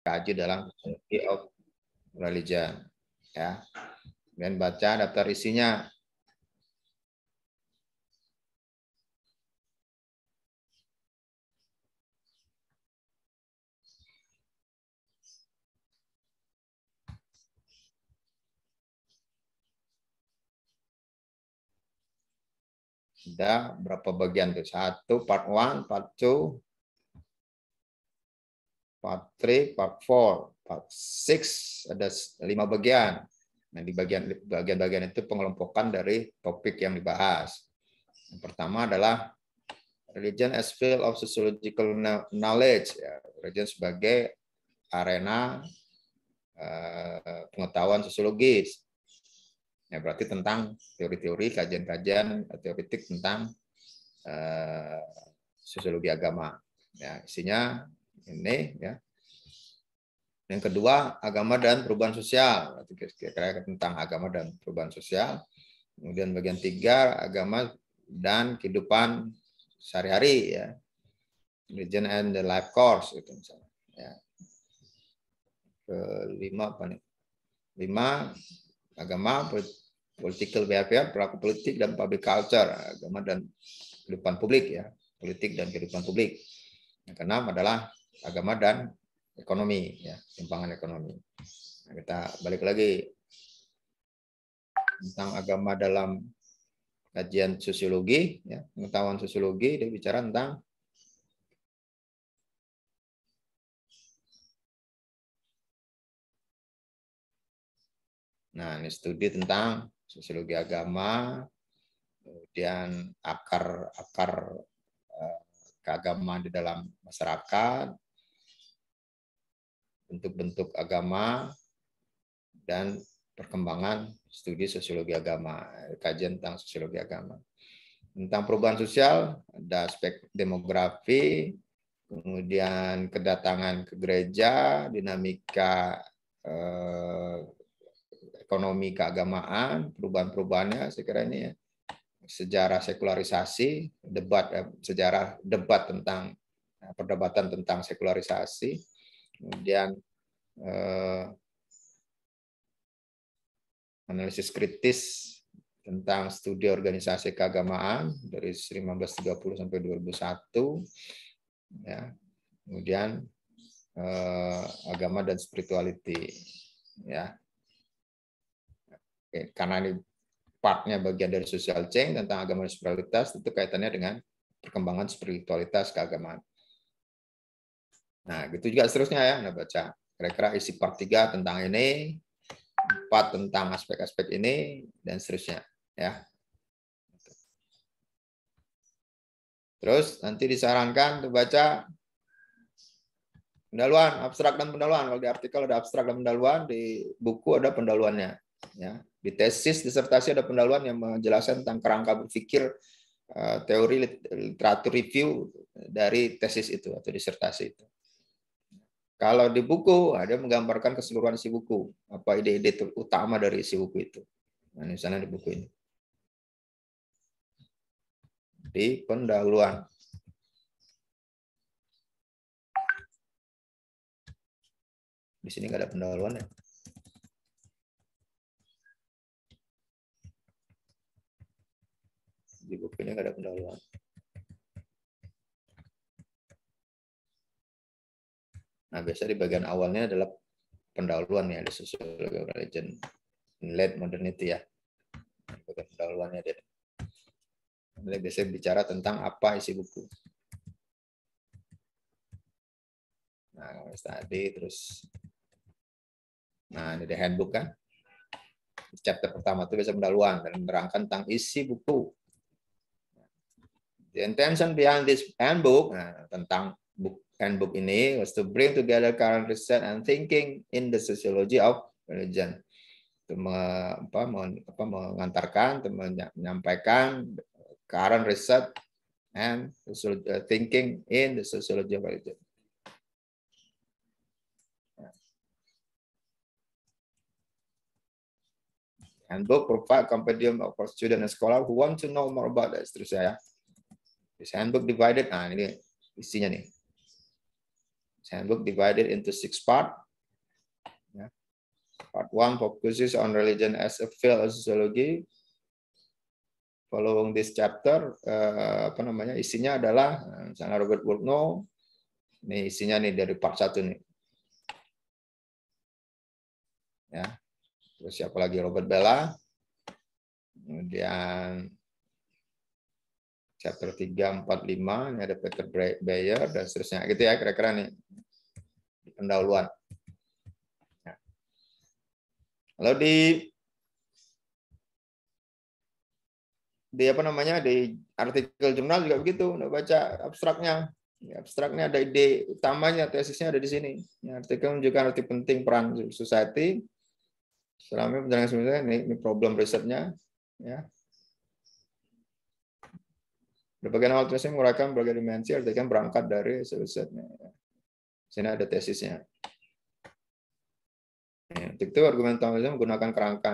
kaji dalam Sociology of Religion. Ya, dan baca daftar isinya. Ada berapa bagian tuh? 1, part 1, part 2, part 3, part 4, part 6, ada 5 bagian. Nah, di bagian-bagian itu pengelompokan dari topik yang dibahas. Yang pertama adalah religion as field of sociological knowledge. Ya, religion sebagai arena pengetahuan sosiologis. Ya, berarti tentang teori-teori, kajian-kajian teoritik tentang sosiologi agama. Ya, isinya ini ya. Yang kedua, agama dan perubahan sosial. Kira-kira tentang agama dan perubahan sosial. Kemudian bagian 3, agama dan kehidupan sehari-hari ya. Religion and the life course itu misalnya. Ya. Kelima apa nih? 5, agama, political behavior, perilaku politik dan public culture, agama dan kehidupan publik ya, politik dan kehidupan publik. Yang keenam adalah agama dan ekonomi ya, timpangan ekonomi. Nah, kita balik lagi tentang agama dalam kajian sosiologi ya, pengetahuan sosiologi, dia bicara tentang ini studi tentang sosiologi agama, kemudian akar keagamaan di dalam masyarakat, bentuk-bentuk agama, dan perkembangan studi sosiologi agama, kajian tentang sosiologi agama. Tentang perubahan sosial, ada aspek demografi, kemudian kedatangan ke gereja, dinamika ekonomi keagamaan, perubahan-perubahannya, saya kira ini ya. Sejarah sekularisasi, sejarah debat tentang perdebatan tentang sekularisasi, kemudian analisis kritis tentang studi organisasi keagamaan dari 1930 sampai 2001, ya. Kemudian agama dan spirituality, ya. Oke, karena ini partnya bagian dari social change tentang agama dan spiritualitas, itu kaitannya dengan perkembangan spiritualitas keagamaan. Nah, gitu juga seterusnya ya, Anda baca. Kira-kira isi part 3 tentang ini, 4 tentang aspek-aspek ini, dan seterusnya. Ya. Terus nanti disarankan untuk baca pendahuluan, abstrak dan pendahuluan. Kalau di artikel ada abstrak dan pendahuluan, di buku ada pendahuluannya. Ya. Di tesis, disertasi ada pendahuluan yang menjelaskan tentang kerangka berpikir, teori literatur review dari tesis itu atau disertasi itu. Kalau di buku, ada menggambarkan keseluruhan isi buku, apa ide-ide utama dari isi buku itu. Nah, misalnya di buku ini. Di pendahuluan. Di sini nggak ada pendahuluan ya. Di buku ini nggak ada pendahuluan. Nah, biasa di bagian awalnya adalah pendahuluan ya, di Sociology of Religion in Late Modernity ya. Bagian pendahuluannya dia. Jadi biasanya bicara tentang apa isi buku. Nah, tadi terus. Nah, ini di handbook kan. Chapter pertama itu biasa pendahuluan dan menerangkan tentang isi buku. The intention behind this handbook, tentang handbook ini was to bring together current research and thinking in the sociology of religion. Untuk mengantarkan, menyampaikan current research and thinking in the sociology of religion. Handbook provide compendium for student and scholar who want to know more about that. Terus ya. This handbook divided. Nah, ini isinya nih. Handbook divided into 6 parts. Ya. Part 1 focuses on religion as a field of sociology. Following this chapter, isinya adalah misalnya Robert Bourdieu. Ini isinya nih dari part 1 nih. Ya. Terus siapa lagi? Robert Bellah. Kemudian chapter 3, 4, 5, ini ada Peter Bayer dan seterusnya. Gitu ya kira-kira nih. Pendahuluan. Ya. Lalu di artikel jurnal juga begitu, udah baca abstraknya. Ya, abstraknya ada ide utamanya, tesisnya ada di sini. Ya, artikel menunjukkan arti penting peran society selama penjalangan sebenarnya ini problem risetnya. Ya. Berbagai awal tesisnya menguraikan berbagai dimensi, artikel berangkat dari risetnya. Sini ada tesisnya. Ya, untuk itu argumen utama menggunakan kerangka.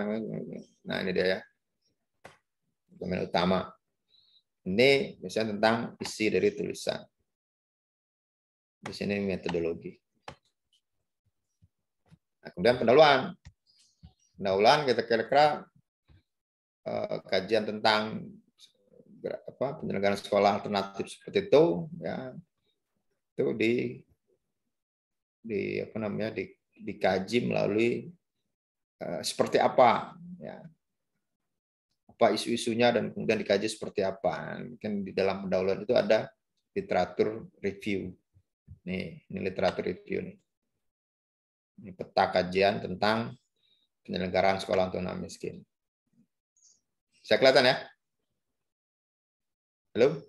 Nah ini dia ya. Argumen utama. Ini misalnya tentang isi dari tulisan. Di sini metodologi. Nah, kemudian pendahuluan. Pendahuluan kita kira-kira kajian tentang penyelenggaraan sekolah alternatif seperti itu, ya itu dikaji melalui seperti apa, ya apa isu-isunya dan kemudian dikaji seperti apa. Mungkin di dalam pendahuluan itu ada literatur review. Nih, ini literatur review nih. Ini peta kajian tentang penyelenggaraan sekolah untuk anak miskin. Bisa kelihatan ya? Halo?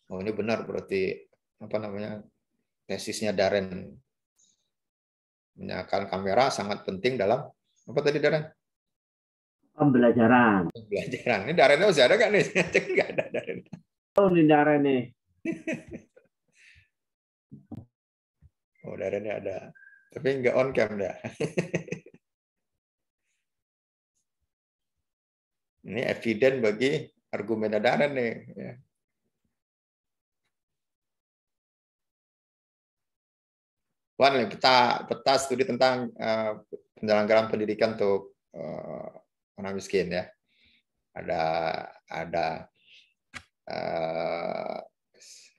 Oh, ini benar berarti tesisnya Darren. Menyalakan kamera sangat penting dalam apa tadi Darren? Pembelajaran. Pembelajaran. Ini Darrennya masih ada nggak nih? Nggak ada Darren. Oh, ini Darren nih. Oh, Darrennya ada. Tapi nggak on cam dah. Ini eviden bagi argumen Darren nih. Ya. Wan, peta studi tentang penyelenggaraan pendidikan untuk anak miskin ya. Ada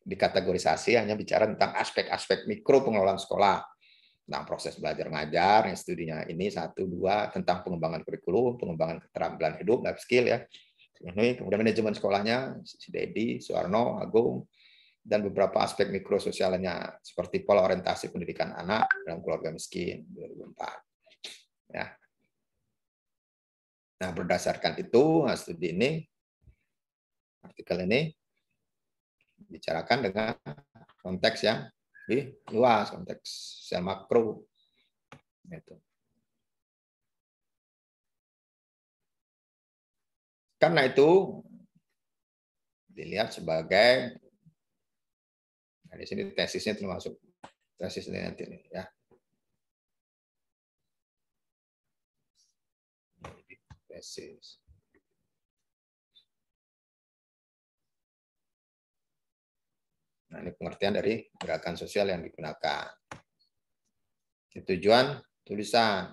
dikategorisasi hanya bicara tentang aspek-aspek mikro pengelolaan sekolah, tentang proses belajar mengajar, yang studinya ini 1, 2 tentang pengembangan kurikulum, pengembangan keterampilan hidup, life skill ya. Ini kemudian manajemen sekolahnya si Dedi, Suwarno, Agung, dan beberapa aspek mikro sosialnya seperti pola orientasi pendidikan anak dalam keluarga miskin 2004. Ya. Nah, berdasarkan itu, studi ini, artikel ini bicarakan dengan konteks yang lebih luas, konteks sosial makro. Gitu. Karena itu dilihat sebagai, nah di sini tesisnya termasuk tesis ini nanti nih ya. Tesis. Nah, ini pengertian dari gerakan sosial yang digunakan. Tujuan tulisan.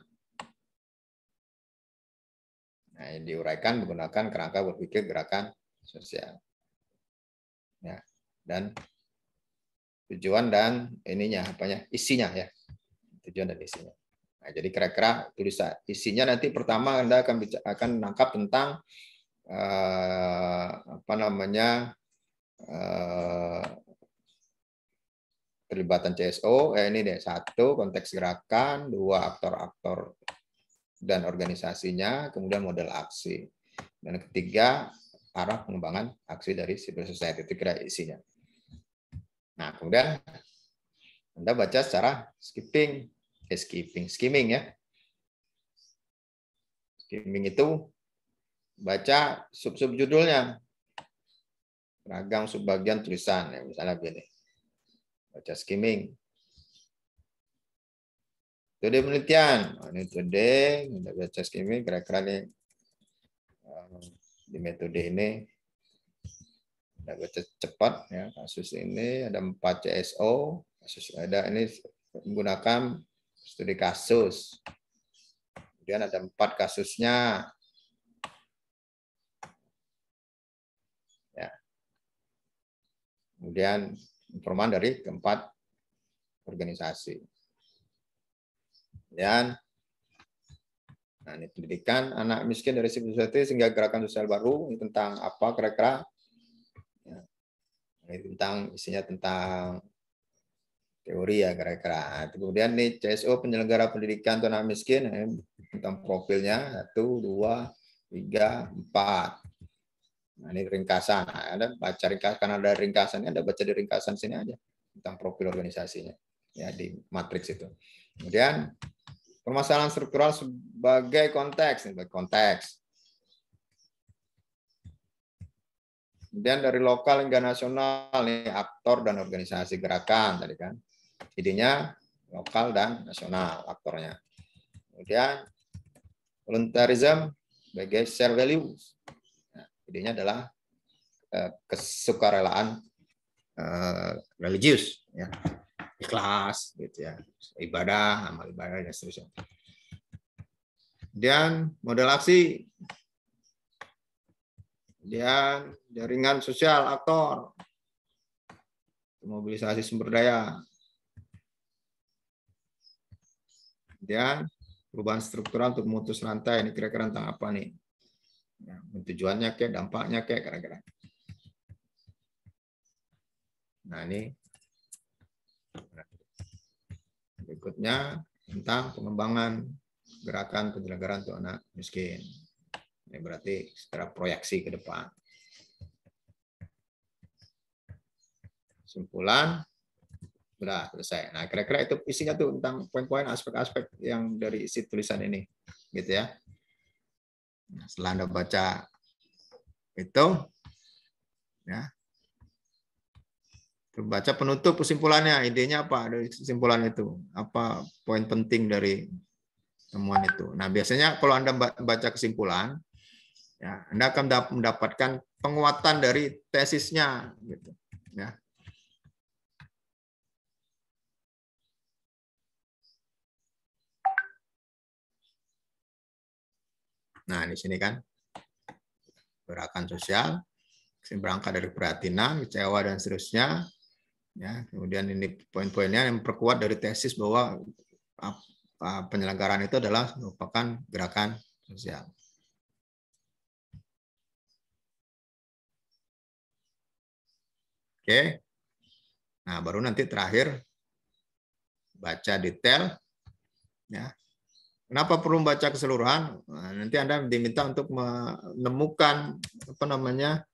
Nah, yang diuraikan menggunakan kerangka berpikir gerakan sosial. Ya, dan tujuan dan isinya ya. Tujuan dan isinya. Nah, jadi kira-kira tulisan isinya nanti pertama Anda akan menangkap tentang terlibatan CSO, ini deh 1 konteks gerakan, 2 aktor-aktor dan organisasinya, kemudian model aksi, dan ketiga arah pengembangan aksi dari civil society. Itu kira isinya. Nah, kemudian Anda baca secara skimming ya. Skimming itu baca sub-sub judulnya, ragam subbagian tulisan ya, misalnya begini. Baca skimming. Metode penelitian. Ini metode, kita baca skimming, kira-kira nih di metode ini Ada baca cepat ya, kasus ini ada 4 CSO, kasus ada ini menggunakan studi kasus. Kemudian ada 4 kasusnya. Ya. Kemudian informan dari keempat organisasi. Dan nah, ini pendidikan anak miskin dari civil society sehingga gerakan sosial baru. Ini tentang apa kira-kira? Ya. Ini tentang isinya tentang teori ya kira-kira. Kemudian nih CSO penyelenggara pendidikan untuk anak miskin tentang profilnya 1, 2, 3, 4. Nah, ini ringkasan. Nah, Anda baca ringkasan, karena ada ringkasannya, Anda baca di ringkasan sini aja tentang profil organisasinya ya di matriks itu. Kemudian permasalahan struktural sebagai konteks, Kemudian dari lokal hingga nasional nih aktor dan organisasi gerakan tadi kan. Idenya lokal dan nasional aktornya. Kemudian voluntarism sebagai share values. Nah, idenya adalah kesukarelaan religius ya. Ikhlas gitu ya. Ibadah, amal ibadah dan seterusnya. Kemudian model aksi. Kemudian jaringan sosial aktor. Mobilisasi sumber daya. Kemudian perubahan struktural untuk memutus rantai. Ini kira-kira tentang apa nih? Ya, tujuannya kayak, dampaknya kayak kira-kira. Nah ini berikutnya tentang pengembangan gerakan penyelenggaraan untuk anak miskin. Ini berarti secara proyeksi ke depan. Kesimpulan sudah selesai. Nah, kira-kira itu isinya tuh tentang poin-poin aspek-aspek yang dari isi tulisan ini, gitu ya. Nah, setelah Anda baca itu, ya, baca penutup kesimpulannya, idenya apa dari kesimpulan itu, apa poin penting dari temuan itu. Nah, biasanya kalau Anda baca kesimpulan, ya, Anda akan mendapatkan penguatan dari tesisnya, gitu, ya. Nah, di sini kan gerakan sosial, berangkat dari perhatian, kecewa dan seterusnya. Ya, kemudian ini poin-poinnya yang memperkuat dari tesis bahwa penyelenggaraan itu adalah merupakan gerakan sosial. Oke. Nah, baru nanti terakhir baca detail. Ya. Kenapa perlu baca keseluruhan? Nah, nanti Anda diminta untuk menemukan apa namanya?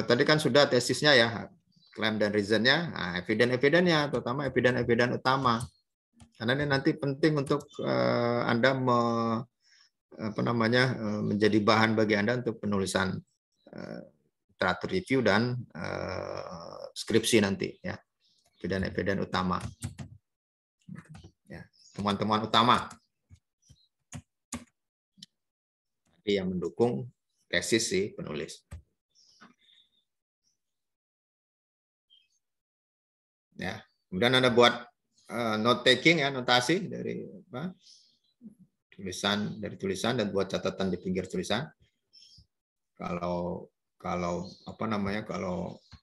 Tadi kan sudah tesisnya ya, claim dan reasonnya, nah, evidence-nya, terutama evidence utama. Karena ini nanti penting untuk Anda menjadi bahan bagi Anda untuk penulisan literatur review dan skripsi nanti ya. Evidence utama. Ya, temuan-temuan utama yang mendukung tesis si penulis. Ya, kemudian Anda buat note taking ya, notasi dari tulisan dan buat catatan di pinggir tulisan. Kalau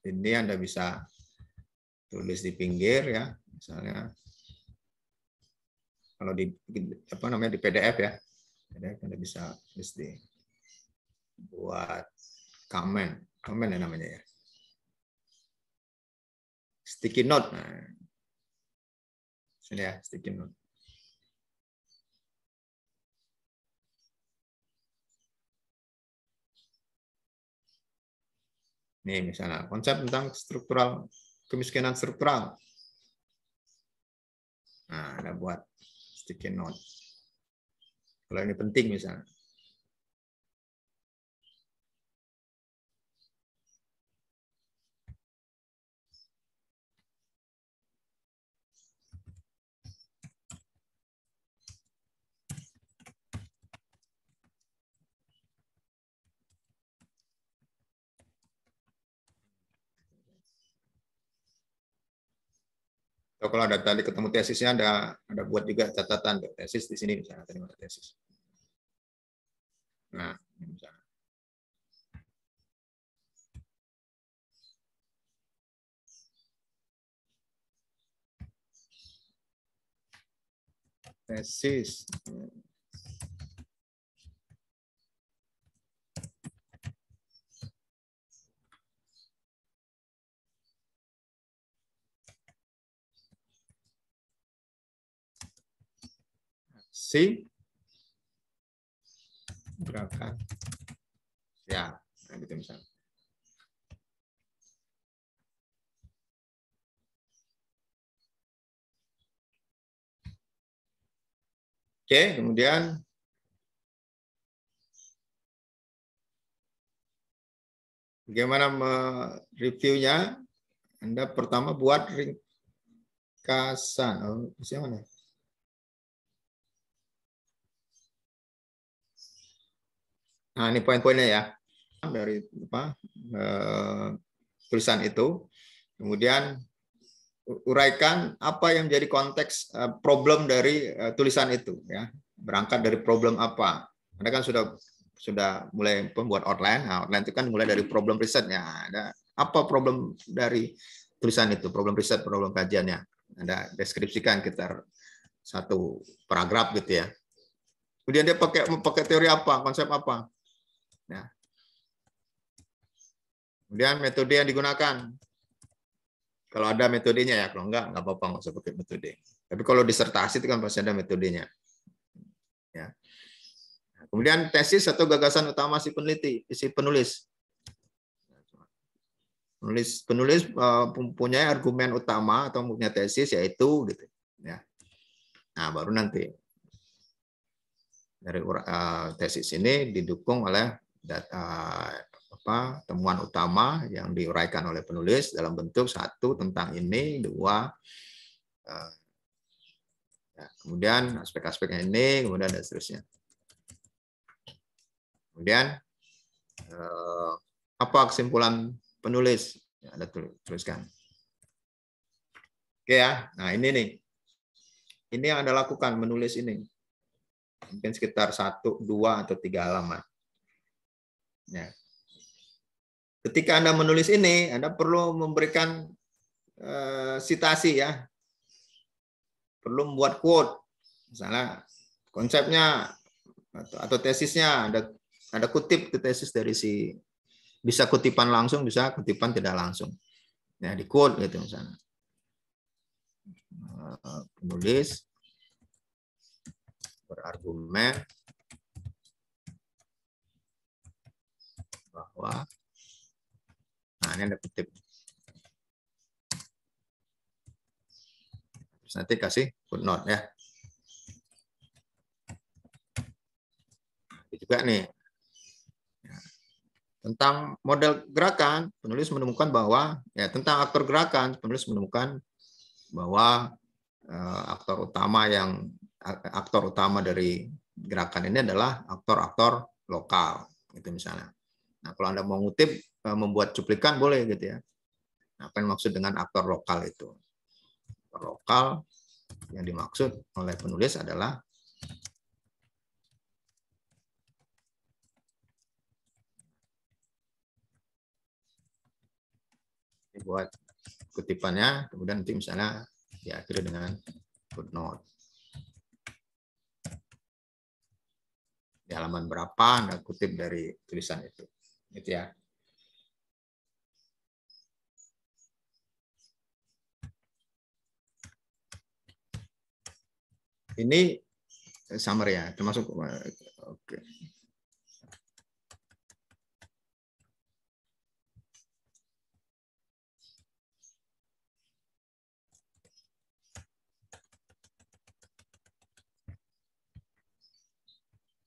ini Anda bisa tulis di pinggir ya, misalnya kalau di di PDF ya. PDF Anda bisa tulis buat comment ya namanya ya. Sticky note. Nah, sini ya, sticky note. Nih misalnya konsep tentang kemiskinan struktural. Nah, ada buat sticky note. Kalau ini penting misalnya. Atau kalau ada tadi ketemu tesisnya, ada buat juga catatan tesis di sini misalnya tadi ada tesis. Nah, ini misalnya. Tesis. Si gerakan. Ya, nah gitu misalnya. Oke, kemudian bagaimana mereviewnya? Anda pertama buat ringkasan. Oh, mana? Nah, ini poin-poinnya ya. Dari tulisan itu. Kemudian uraikan apa yang menjadi konteks problem dari tulisan itu ya. Berangkat dari problem apa. Anda kan sudah mulai membuat outline. Nah, outline itu kan mulai dari problem risetnya. Ada apa problem dari tulisan itu, problem riset, problem kajiannya. Anda deskripsikan sekitar satu paragraf gitu ya. Kemudian dia pakai teori apa, konsep apa. Nah. Kemudian metode yang digunakan. Kalau ada metodenya ya, kalau enggak apa-apa, nggak usah pakai metode. Tapi kalau disertasi itu kan pasti ada metodenya. Ya. Kemudian tesis atau gagasan utama si peneliti, si penulis. Penulis mempunyai argumen utama atau mempunyai tesis yaitu gitu. Ya. Nah baru nanti dari tesis ini didukung oleh temuan utama yang diuraikan oleh penulis dalam bentuk satu tentang ini, dua. Ya, kemudian aspek-aspeknya ini, kemudian dan seterusnya. Kemudian apa kesimpulan penulis? Ya, ada tuliskan. Oke ya, nah ini nih. Ini yang Anda lakukan, menulis ini. Mungkin sekitar 1, 2, atau 3 halaman. Ya. Ketika Anda menulis ini, Anda perlu memberikan sitasi ya. Perlu membuat quote. Misalnya konsepnya atau tesisnya ada kutip ke tesis dari si, bisa kutipan langsung, bisa kutipan tidak langsung. Ya, di quote gitu misalnya. Penulis berargumen bahwa, nah ini ada kutip. Terus nanti kasih footnote ya. Juga nih tentang model gerakan, penulis menemukan bahwa ya tentang aktor gerakan, penulis menemukan bahwa aktor utama dari gerakan ini adalah aktor-aktor lokal gitu misalnya. Nah, kalau Anda mau ngutip membuat cuplikan boleh gitu ya. Nah, apa yang maksud dengan aktor lokal itu? Aktor lokal yang dimaksud oleh penulis adalah buat kutipannya, kemudian nanti misalnya diakhiri dengan footnote. Di halaman berapa Anda kutip dari tulisan itu. Gitu ya. Ini summary ya, termasuk oke.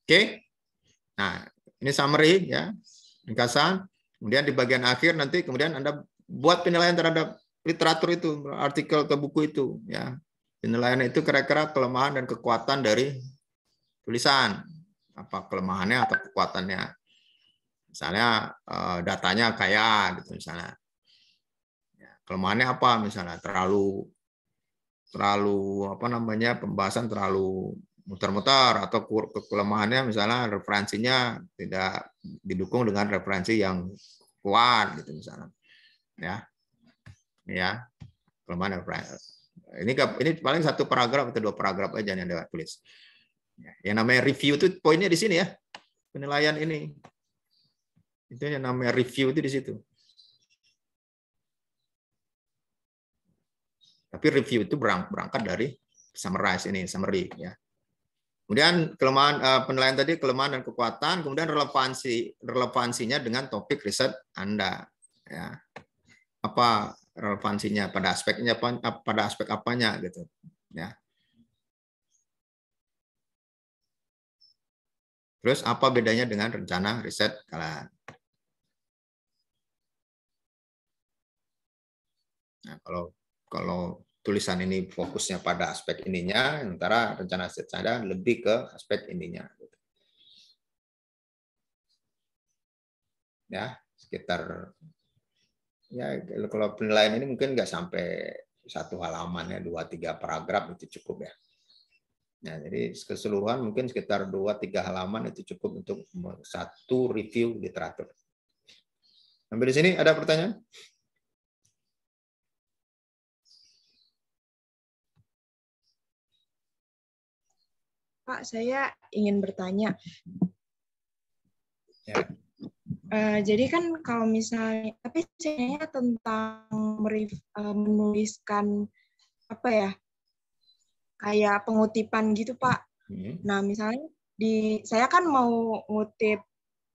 Oke. Nah, ini summary ya, ringkasan. Kemudian di bagian akhir nanti kemudian Anda buat penilaian terhadap literatur itu, artikel ke buku itu ya. Penilaian itu kira-kira kelemahan dan kekuatan dari tulisan. Apa kelemahannya atau kekuatannya. Misalnya datanya kayak gitu misalnya. Ya, kelemahannya apa misalnya? Terlalu terlalu apa namanya, pembahasan terlalu muter-muter, atau kelemahannya misalnya referensinya tidak didukung dengan referensi yang kuat gitu misalnya. Ya, kelemahan referensi. Ini paling satu paragraf atau 2 paragraf aja yang Anda tulis. Yang namanya review itu poinnya di sini ya. Penilaian ini. Itu yang namanya review itu di situ. Tapi review itu berangkat dari summarize ini, summary ya. Kemudian kelemahan penilaian tadi, kelemahan dan kekuatan, kemudian relevansinya dengan topik riset Anda ya. Apa relevansinya pada aspeknya, pada aspek apanya gitu ya. Terus apa bedanya dengan rencana riset kalian? Nah, kalau tulisan ini fokusnya pada aspek ininya, sementara rencana riset saya lebih ke aspek ininya. Ya, sekitar ya kalau penilaian ini mungkin nggak sampai 1 halaman ya, 2-3 paragraf itu cukup ya. Nah, jadi keseluruhan mungkin sekitar 2-3 halaman itu cukup untuk satu review literatur. Sampai di sini ada pertanyaan? Pak, saya ingin bertanya. Ya. Jadi kan kalau misalnya, tapi saya tentang menuliskan apa ya, kayak pengutipan gitu Pak. Nah misalnya saya kan mau ngutip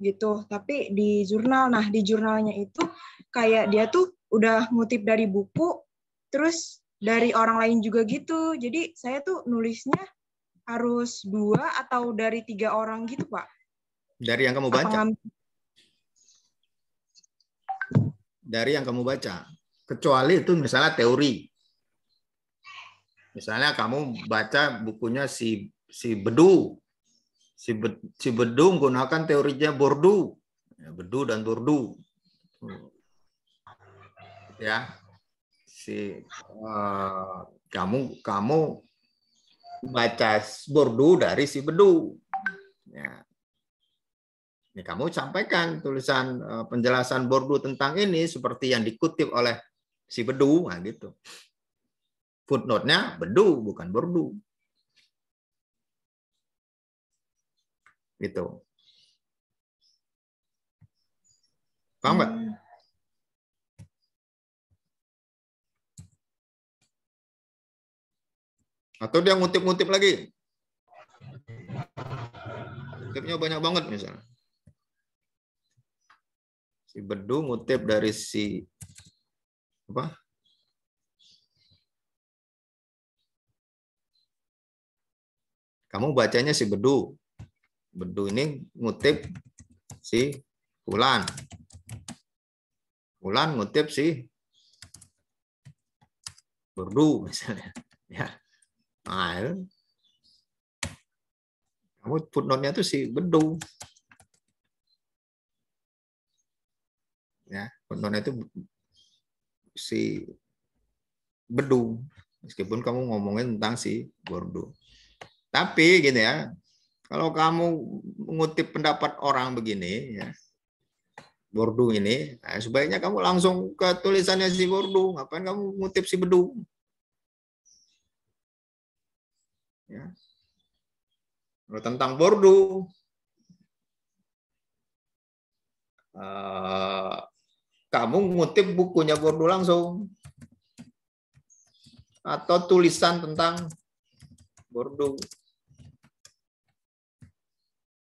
gitu, tapi di jurnal. Nah di jurnalnya itu kayak dia tuh udah ngutip dari buku, terus dari orang lain juga gitu. Jadi saya tuh nulisnya harus 2 atau dari 3 orang gitu Pak? Dari yang kamu baca. Dari yang kamu baca. Kecuali itu misalnya teori. Misalnya kamu baca bukunya si Bedu. Si Bedu menggunakan teorinya Bourdieu. Bedu dan Bourdieu. Ya. Kamu baca Bourdieu dari si Bedu. Ya. Ini kamu sampaikan tulisan penjelasan Bourdieu tentang ini seperti yang dikutip oleh si Bedu, nah gitu. Footnote-nya Bedu bukan Bourdieu. Gitu. Paham nggak? Atau dia ngutip-ngutip lagi. Ngutipnya banyak banget misalnya. Si Bedu ngutip dari si apa? Kamu bacanya si Bedu. Bedu ini ngutip si Fulan. Fulan ngutip si Bourdieu misalnya. Ya. Nah, kamu footnote-nya itu si Bedu. Ya, footnote-nya itu si Bedu. Meskipun kamu ngomongin tentang si Bourdieu. Tapi gini ya, kalau kamu mengutip pendapat orang begini, ya, Bourdieu ini, nah, sebaiknya kamu langsung ke tulisannya si Bourdieu. Ngapain kamu ngutip si Bedu? Ya. Tentang Bourdieu, kamu ngutip bukunya Bourdieu langsung. Atau tulisan tentang Bourdieu.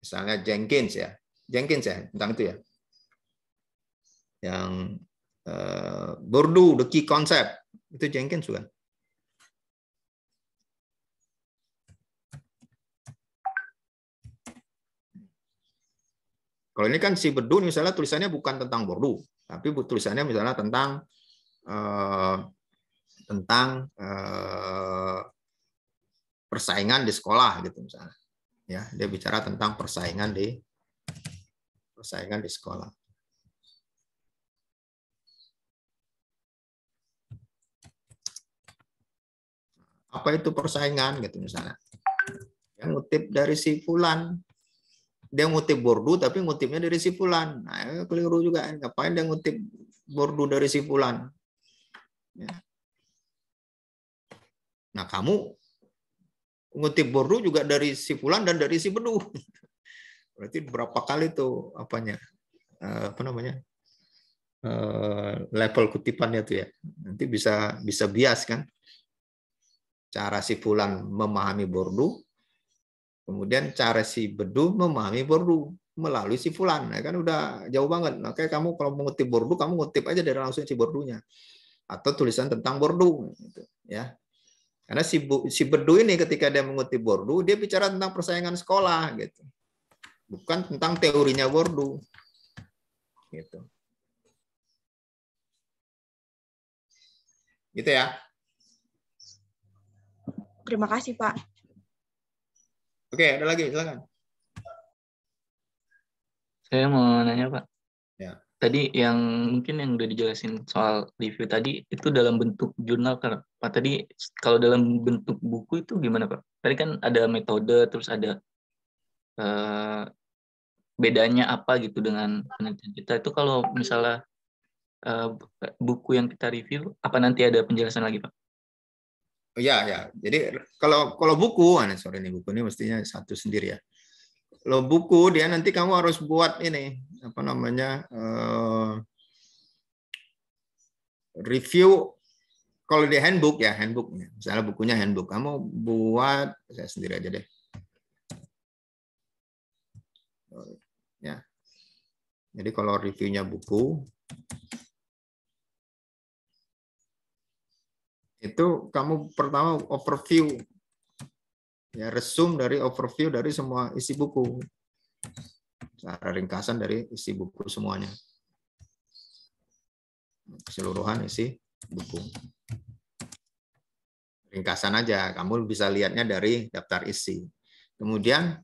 Misalnya Jenkins ya, tentang itu ya. Yang Bourdieu, The Key Concept, itu Jenkins juga. Kalau ini kan si Bedu misalnya tulisannya bukan tentang Bourdieu, tapi tulisannya misalnya tentang persaingan di sekolah gitu misalnya. Ya, dia bicara tentang persaingan di sekolah. Apa itu persaingan gitu misalnya. Yang ngutip dari si fulan. Dia ngutip Bordu tapi ngutipnya dari si fulan. Nah, keliru juga. Ngapain dia ngutip Bordu dari si fulan? Ya. Nah, kamu ngutip Bordu juga dari si fulan dan dari si Bedu. Berarti berapa kali tuh apanya? Apa namanya? Level kutipannya tuh ya. Nanti bisa bias kan? Cara si fulan memahami Bordu, kemudian cara si Bedu memahami Bordu melalui si fulan. Nah, kan udah jauh banget. Makanya kamu kalau mengutip Bordu, kamu ngutip aja dari langsung si Bordunya. Atau tulisan tentang Bordu. Gitu, ya. Karena si Bedu ini ketika dia mengutip Bordu, dia bicara tentang persaingan sekolah. Gitu. Bukan tentang teorinya Bordu. Gitu. Gitu ya. Terima kasih, Pak. Oke, ada lagi, silakan. Saya mau nanya, Pak. Ya. Tadi mungkin yang udah dijelasin soal review tadi itu dalam bentuk jurnal kan, Pak. Tadi kalau dalam bentuk buku itu gimana, Pak? Tadi kan ada metode, terus ada bedanya apa gitu dengan penelitian kita. Itu kalau misalnya buku yang kita review, apa nanti ada penjelasan lagi, Pak? Ya. Jadi kalau buku, sorry nih buku ini mestinya satu sendiri ya. Kalau buku dia nanti kamu harus buat ini apa namanya review. Kalau di handbook ya handbook, misalnya bukunya handbook, kamu buat saya sendiri aja deh. Ya. Jadi kalau reviewnya buku itu kamu pertama overview. Ya, resume dari overview dari semua isi buku. Secara ringkasan dari isi buku semuanya. Keseluruhan isi buku. Ringkasan aja, kamu bisa lihatnya dari daftar isi. Kemudian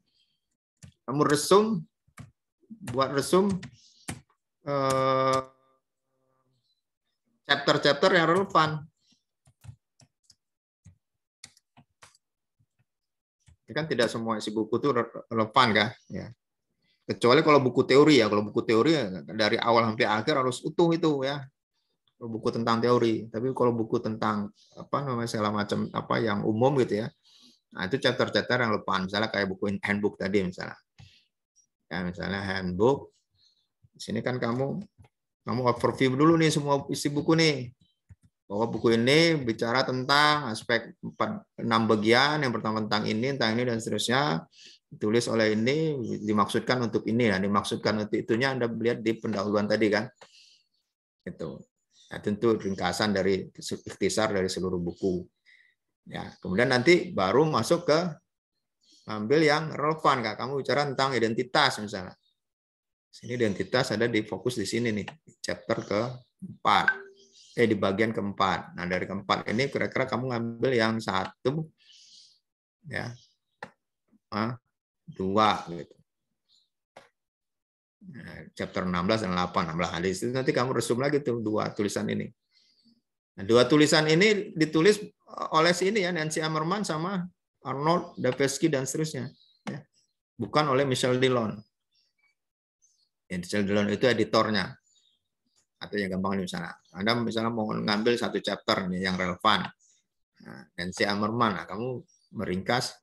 kamu resume, buat resume chapter-chapter yang relevan. Kan tidak semua isi buku itu relevan kan, ya. Kecuali kalau buku teori ya, kalau buku teori dari awal sampai akhir harus utuh itu ya. Kalau buku tentang teori, tapi kalau buku tentang apa namanya segala macam apa yang umum gitu ya. Nah, itu chapter-chapter yang relevan, misalnya kayak buku handbook tadi misalnya. Ya, misalnya handbook. Di sini kan kamu overview dulu nih semua isi buku nih. Bahwa buku ini bicara tentang aspek 6 bagian, yang pertama tentang ini, dan seterusnya, ditulis oleh ini, dimaksudkan untuk ini, ya, dimaksudkan untuk itunya Anda lihat di pendahuluan tadi kan. Itu. Nah, tentu ringkasan dari ikhtisar dari seluruh buku. Ya, kemudian nanti baru masuk ke ambil yang relevan, Kak. Kamu bicara tentang identitas misalnya. Sini identitas ada di fokus di sini nih, chapter ke-4. Di bagian keempat. Nah, dari keempat ini kira-kira kamu ngambil yang 1, ya, 2, gitu. Nah, chapter 16 dan 8, 16 hadis itu nanti kamu resume lagi tuh 2 tulisan ini. Nah, 2 tulisan ini ditulis oleh si ini ya, Nancy Ammerman sama Arnold Davesky dan seterusnya. Ya. Bukan oleh Michel Dillon. Ya, Michel Dillon itu editornya. Atau yang gampang misalnya, Anda misalnya mau ngambil 1 chapter yang relevan, Nancy Ammerman, kamu meringkas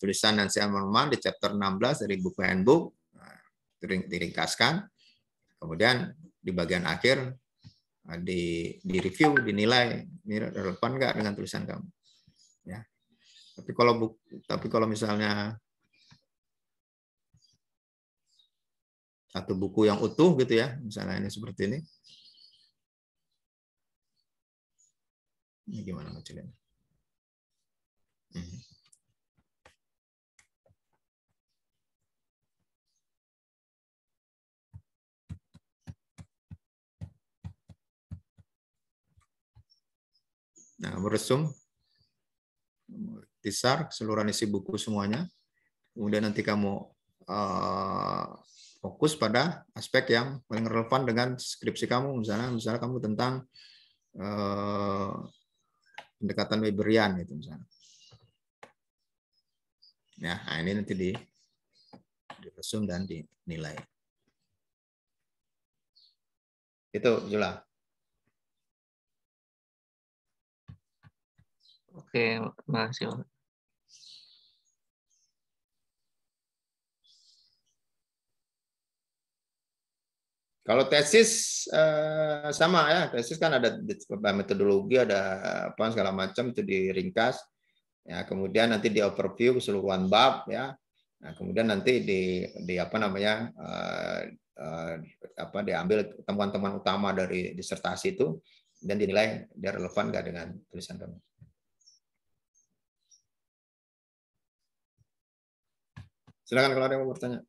tulisan Nancy Ammerman di chapter 16 dari buku handbook, diringkaskan, kemudian di bagian akhir di review, dinilai ini relevan nggak dengan tulisan kamu. Ya. Tapi kalau misalnya satu buku yang utuh gitu ya, misalnya ini seperti ini. Ini gimana ngecilin? Nah, meresum ikhtisar keseluruhan isi buku semuanya. Kemudian nanti kamu fokus pada aspek yang paling relevan dengan skripsi kamu. Misalnya kamu tentang pendekatan Weberian itu misalnya. Ya, nah ini nanti diresum dan dinilai. Itu Jula. Oke, makasih. Kalau tesis sama ya, tesis kan ada metodologi, ada apa segala macam itu diringkas. Ya, kemudian nanti di overview keseluruhan bab ya. Nah, kemudian nanti di apa namanya diambil temuan-temuan utama dari disertasi itu dan dinilai dia relevan nggak dengan tulisan kamu. Silakan kalau ada yang mau bertanya.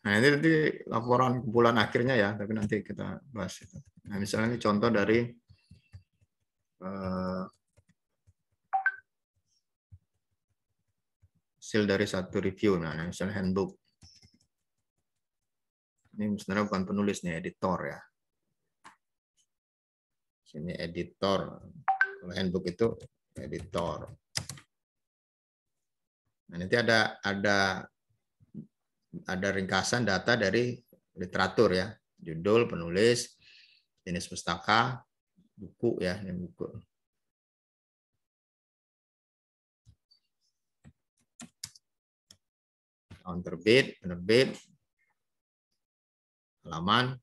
Nah, ini nanti laporan bulan akhirnya ya, tapi nanti kita bahas itu. Nah, misalnya ini contoh dari hasil dari satu review. Nah, misalnya handbook. Ini sebenarnya bukan penulis nih, editor ya. Sini editor. Kalau handbook itu editor. Nah, nanti ada ringkasan data dari literatur ya, judul, penulis, jenis pustaka, buku ya, ini buku. Tahun terbit, penerbit, halaman,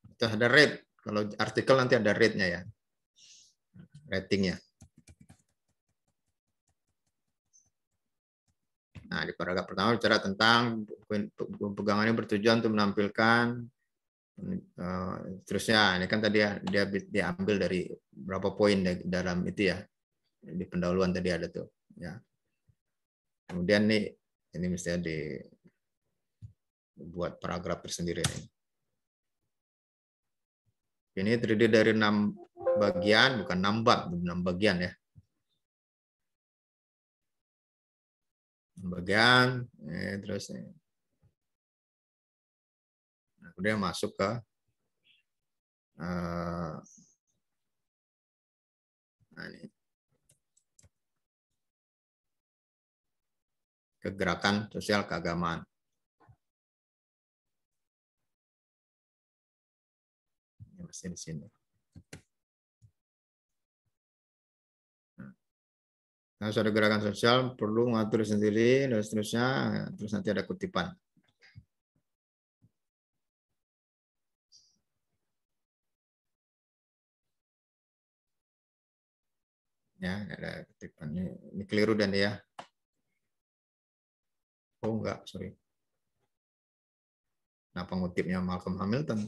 itu ada rate. Kalau artikel nanti ada rate-nya ya, ratingnya. Nah, di paragraf pertama bicara tentang pegangan ini bertujuan untuk menampilkan terusnya. Ini kan tadi dia diambil dari berapa poin dalam itu ya, di pendahuluan tadi ada tuh ya. Kemudian ini mesti dibuat paragraf tersendiri nih. Ini terdiri dari 6 bagian, bukan 6 bab, 6 bagian ya. Bagian, terus kemudian masuk ke gerakan sosial keagamaan. Ini masih di sini. Nah, ada gerakan sosial perlu mengatur sendiri dan seterusnya, terus nanti ada kutipan. Ya, ada kutipan ini keliru dan ya. Oh enggak, sorry. Nah, pengutipnya Malcolm Hamilton.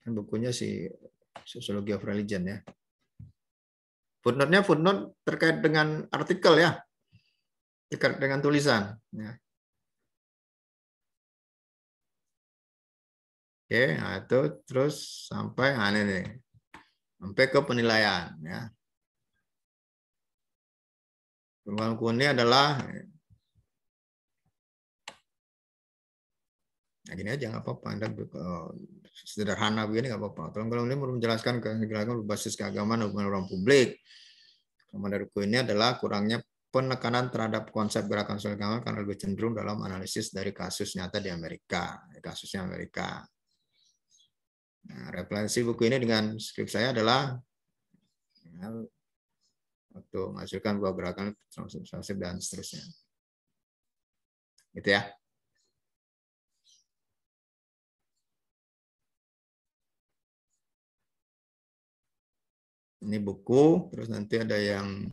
Kan bukunya si Sociology of Religion ya. Footnote-nya footnote terkait dengan artikel ya. Terkait dengan tulisan. Ya. Oke, nah itu terus sampai ini sampai ke penilaian ya. Perubahan ini adalah nah gini aja nggak apa-apa, Anda sederhana begini nggak apa-apa. Kalau ini belum menjelaskan gerakan berbasis keagamaan hubungan orang publik. Kelemahan dari buku ini adalah kurangnya penekanan terhadap konsep gerakan sosial keagamaan karena lebih cenderung dalam analisis dari kasus nyata di Amerika, kasusnya Amerika. Nah, referensi buku ini dengan skrip saya adalah waktu menghasilkan buah gerakan transformatif dan seterusnya. Gitu ya. Ini buku, terus nanti ada yang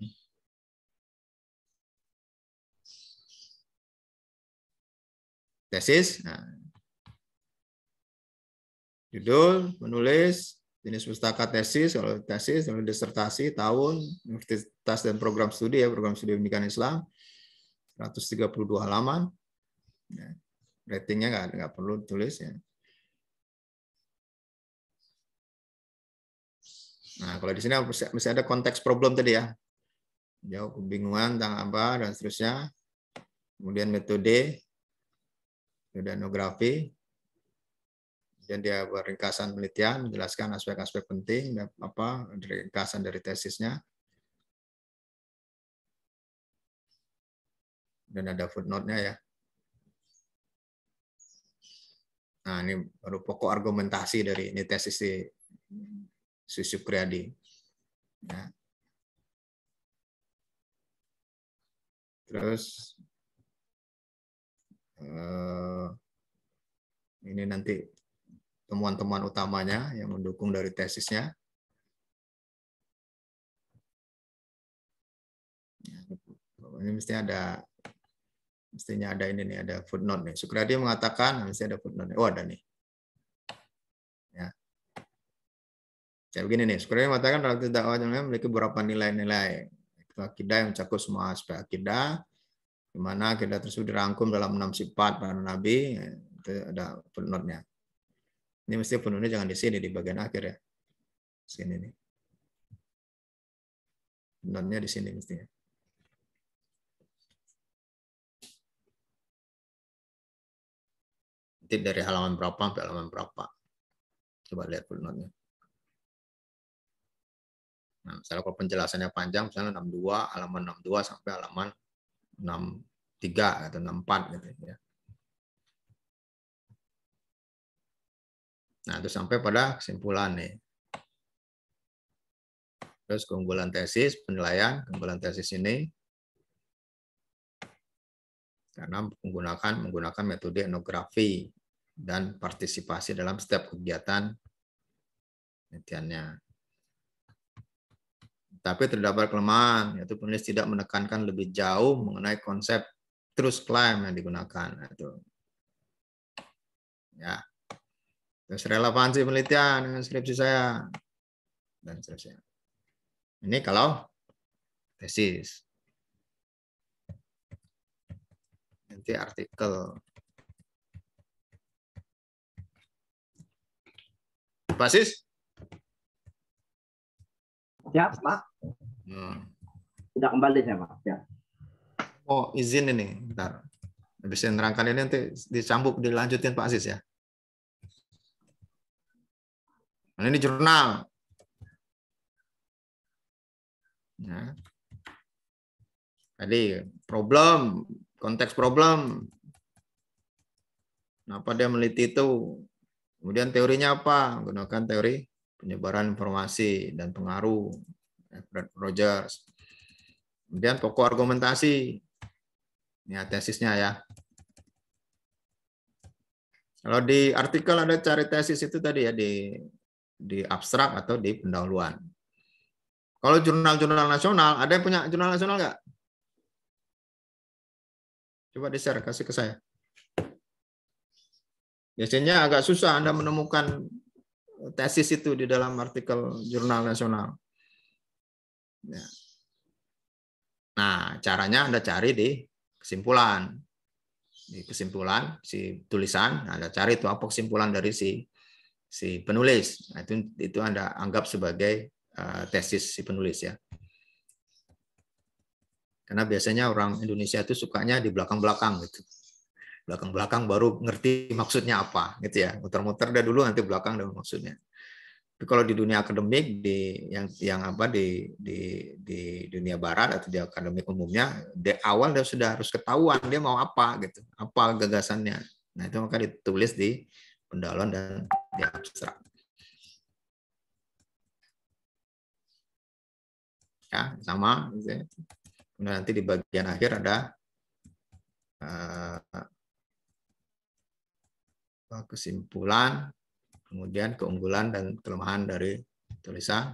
tesis. Nah, judul, menulis, jenis pustaka tesis, kalau disertasi, tahun, universitas dan program studi ya, program studi pendidikan Islam, 132 halaman. Ya, ratingnya nggak perlu tulis ya. Nah, kalau di sini masih ada konteks problem tadi ya. Jauh kebingungan tentang apa dan seterusnya. Kemudian metode etnografi. Dan dia buat ringkasan penelitian, menjelaskan aspek-aspek penting, apa ringkasan dari tesisnya. Dan ada footnote-nya ya. Nah, ini baru pokok argumentasi dari ini tesis si Supriyadi. Ya. Terus ini nanti temuan-temuan utamanya yang mendukung dari tesisnya. Ini mestinya ada ini nih, ada footnote nih. Supriyadi mengatakan, mesti ada footnote. Oh, ada nih. Ya. Kayak begini nih, Supriyadi mengatakan dalam dakwah memiliki beberapa nilai-nilai akidah yang mencakup semua aspek akidah, di mana akidah tersebut dirangkum dalam 6 sifat para nabi. Itu ada footnote-nya. Ini mesti footnote-nya jangan di sini, di bagian akhir ya. Sini nih. Footnote-nya di sini mestinya. Nanti dari halaman berapa sampai halaman berapa. Coba lihat footnote-nya. Nah, misalnya kalau penjelasannya panjang, misalnya 62, halaman 62 sampai halaman 63 atau 64 gitu ya. Nah, itu sampai pada kesimpulan nih. Terus keunggulan tesis, penilaian keunggulan tesis ini karena menggunakan metode etnografi dan partisipasi dalam setiap kegiatan penelitiannya. Tapi terdapat kelemahan, yaitu penulis tidak menekankan lebih jauh mengenai konsep truth claim yang digunakan. Itu. Ya. Terus relevansi penelitian dengan skripsi saya dan seterusnya. Ini kalau tesis. Nanti artikel. Basis? Siap, Pak. Sudah kembali saya, Pak. Ya. Oh, izin ini. Bentar. Habis nerangkan ini nanti dicambuk, dilanjutin Pak Aziz ya. Nah, ini jurnal. Ya. Tadi problem, konteks problem. Kenapa dia meneliti itu? Kemudian teorinya apa? Menggunakan teori penyebaran informasi dan pengaruh, Rogers. Kemudian pokok argumentasi, ya tesisnya ya. Kalau di artikel ada cari tesis itu tadi ya di abstrak atau di pendahuluan. Kalau jurnal-jurnal nasional, ada yang punya jurnal nasional nggak? Coba di-share, kasih ke saya. Biasanya agak susah Anda menemukan tesis itu di dalam artikel jurnal nasional. Ya. Nah, caranya Anda cari di kesimpulan. Di kesimpulan, si tulisan, Anda cari itu apa kesimpulan dari si penulis. Nah, itu Anda anggap sebagai tesis si penulis ya. Karena biasanya orang Indonesia itu sukanya di belakang-belakang gitu. Belakang-belakang baru ngerti maksudnya apa gitu ya. Muter-muter dah dulu nanti belakang ada maksudnya. Tapi kalau di dunia akademik di dunia barat atau di akademik umumnya di awal dia sudah harus ketahuan dia mau apa gitu, apa gagasannya. Nah, itu maka ditulis di pendahuluan dan di abstrak. Ya, sama. Kemudian nanti di bagian akhir ada kesimpulan, kemudian keunggulan dan kelemahan dari tulisan,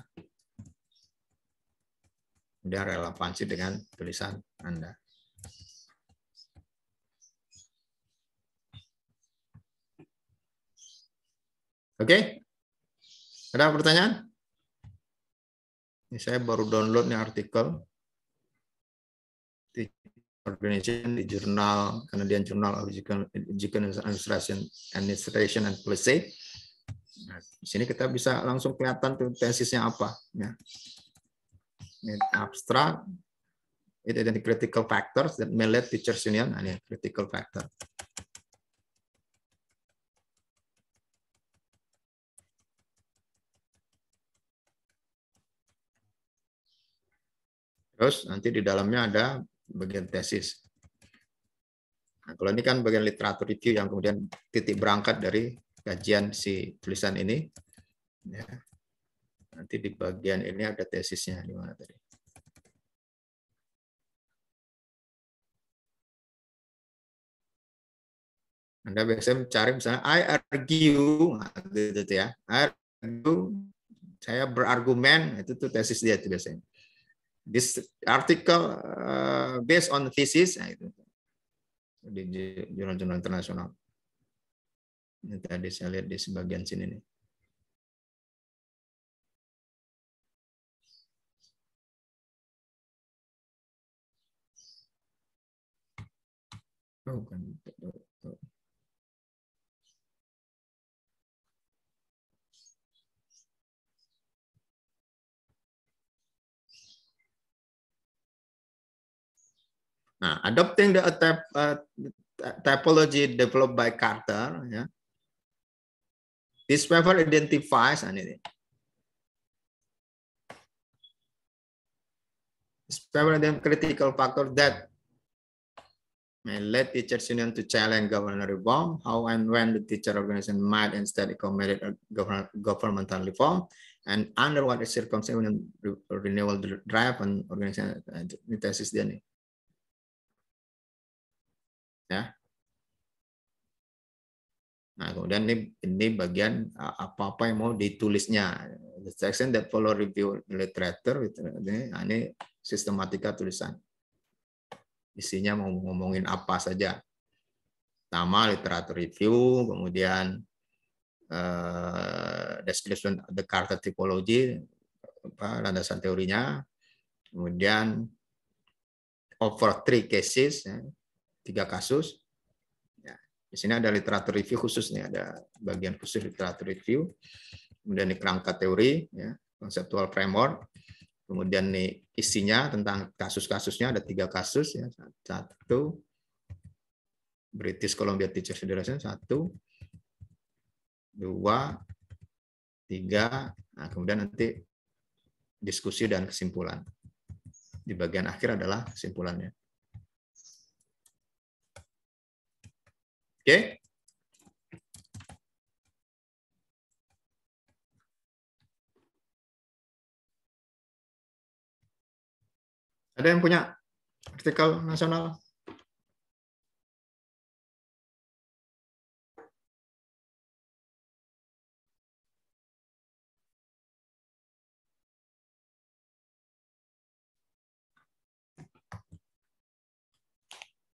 kemudian relevansi dengan tulisan Anda. Oke? Ada pertanyaan? Ini saya baru download nih artikel di Organization, di jurnal Canadian Journal of Education Administration and Policy. Nah, di sini kita bisa langsung kelihatan tuh tesisnya apa. Ya. Ini abstrak, it identify critical factors that may lead teachers union. Nah, ini critical factor. Terus nanti di dalamnya ada bagian tesis. Nah, kalau ini kan bagian literatur review yang kemudian titik berangkat dari kajian si tulisan ini. Ya. Nanti di bagian ini ada tesisnya di mana tadi. Anda biasanya mencari misalnya I argue, gitu ya. I argue, saya berargumen, itu tuh tesis dia itu biasanya. This article based on thesis, nah itu di jurnal-jurnal internasional. Ini tadi saya lihat di sebagian sini nih. Oh, bukan. Nah, adopting the typology developed by Carter, ya. This paper identifies, ini. This paper identifies critical factor that may lead teachers union to challenge government reform. How and when the teacher organization might instead accommodate a governmental reform, and under what circumstances renewal drive and organization. Ini tesis dia nih. Ya. Nah, kemudian ini bagian apa-apa yang mau ditulisnya. The section that follow review literature, ini sistematika tulisan. Isinya mau ngomongin apa saja. Pertama, literatur review, kemudian description of the Carter typology, landasan teorinya, kemudian over 3 cases, 3 kasus. Di sini ada literatur review khusus nih, ada bagian khusus literatur review. Kemudian di kerangka teori, ya, conceptual framework. Kemudian nih isinya tentang kasus-kasusnya ada 3 kasus, ya. 1 British Columbia Teachers Federation, 1, 2, 3. Nah, kemudian nanti diskusi dan kesimpulan. Di bagian akhir adalah kesimpulannya. Oke. Ada yang punya artikel nasional?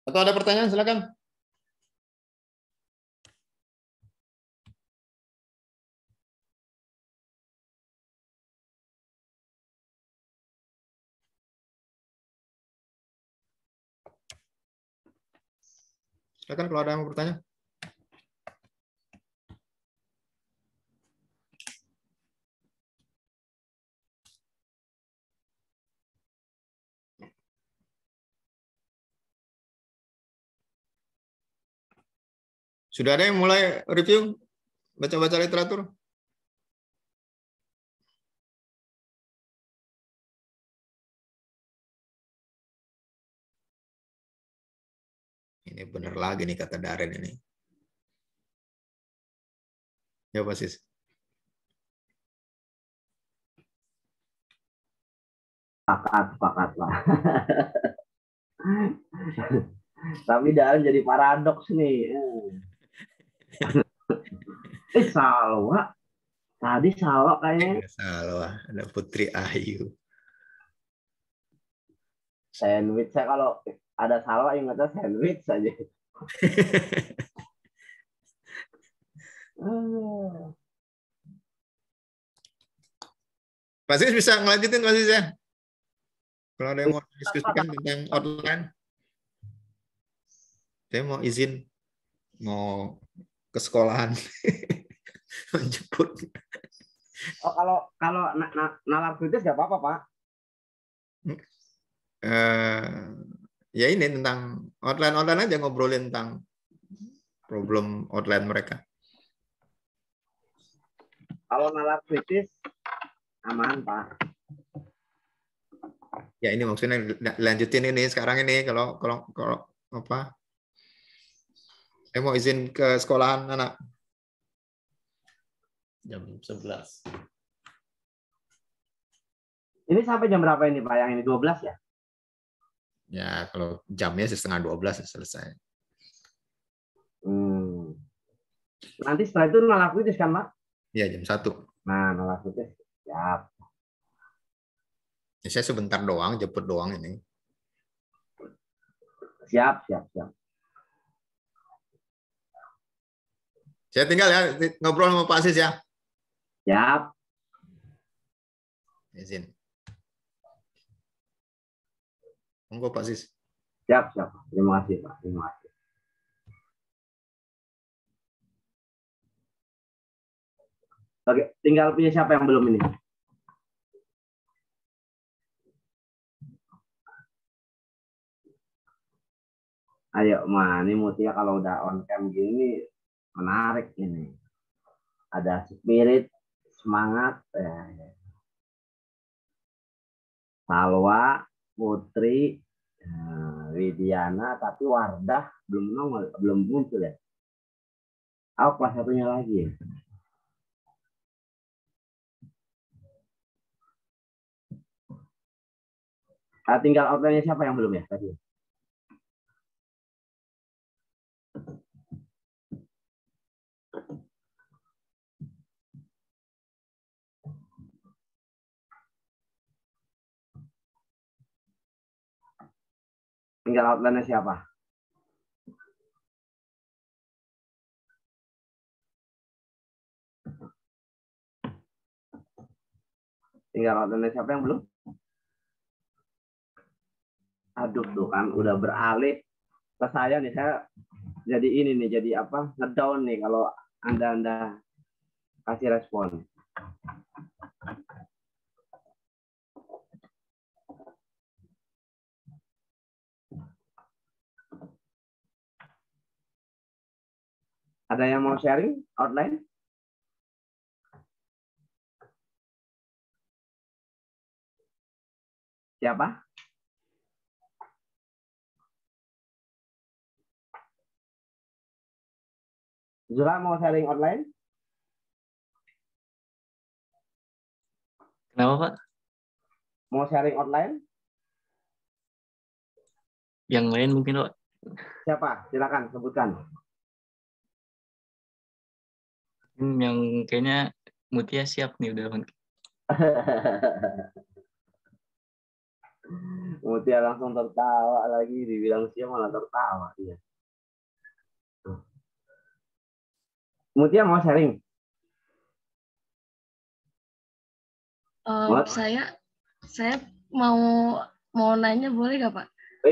Atau ada pertanyaan, silakan. Silakan kalau ada yang mau bertanya. Sudah ada yang mulai review, baca-baca literatur? Ini benar lagi nih kata Darren ini. Ya, Pak Sis. Sepakat lah. Tapi dalam jadi paradoks nih. Salwa. Tadi Salwa kayaknya. Salwa, ada Putri Ayu. Sandwich, saya kalau ada Salwa ingatnya sandwich saja. Pak Sis bisa ngelanjutin Pak Sis ya? Kalau ada yang mau diskusikan tentang outline, saya mau izin mau ke sekolahan menjemput. Oh, kalau nalar kritis nggak apa-apa, Pak. Ya ini tentang outline aja, ngobrolin tentang problem outline mereka. Kalau nalar kritis aman, Pak. Ya ini maksudnya lanjutin ini sekarang ini kalau apa? Saya mau izin ke sekolahan anak. Jam 11. Ini sampai jam berapa ini, Pak? Yang ini 12 ya? Ya, kalau jamnya 11:30 selesai. Nanti setelah itu nalar kritis kan, Pak? Iya, jam 1. Nah, nalar kritis. Siap. Ya, saya sebentar doang, jemput doang ini. Siap. Saya tinggal ya, ngobrol sama Pak Sis ya. Siap. Izin. Monggo Pak Sis. Siap. Terima kasih, Pak. Terima kasih. Oke, tinggal punya siapa yang belum ini? Ayo, ini Mutia kalau udah on cam gini menarik ini. Ada spirit, semangat. Salwa, Putri, Widiana, tapi Wardah belum muncul ya. Apa satunya lagi ya? Tinggal outline-nya siapa yang belum ya tadi? Tinggal outline-nya siapa? Tinggal outline-nya siapa yang belum? Aduh, tuh kan udah beralih ke saya nih. Saya jadi ini nih, jadi apa? Ngedown nih kalau Anda kasih respon. Ada yang mau sharing outline? Siapa? Zura mau sharing outline? Kenapa, Pak? Mau sharing outline? Yang lain mungkin, Pak. Siapa? Silakan sebutkan. Yang kayaknya Mutia siap nih udah. Mutia langsung tertawa lagi, dibilang siap malah tertawa dia. Mutia mau sharing? Saya mau nanya boleh nggak Pak?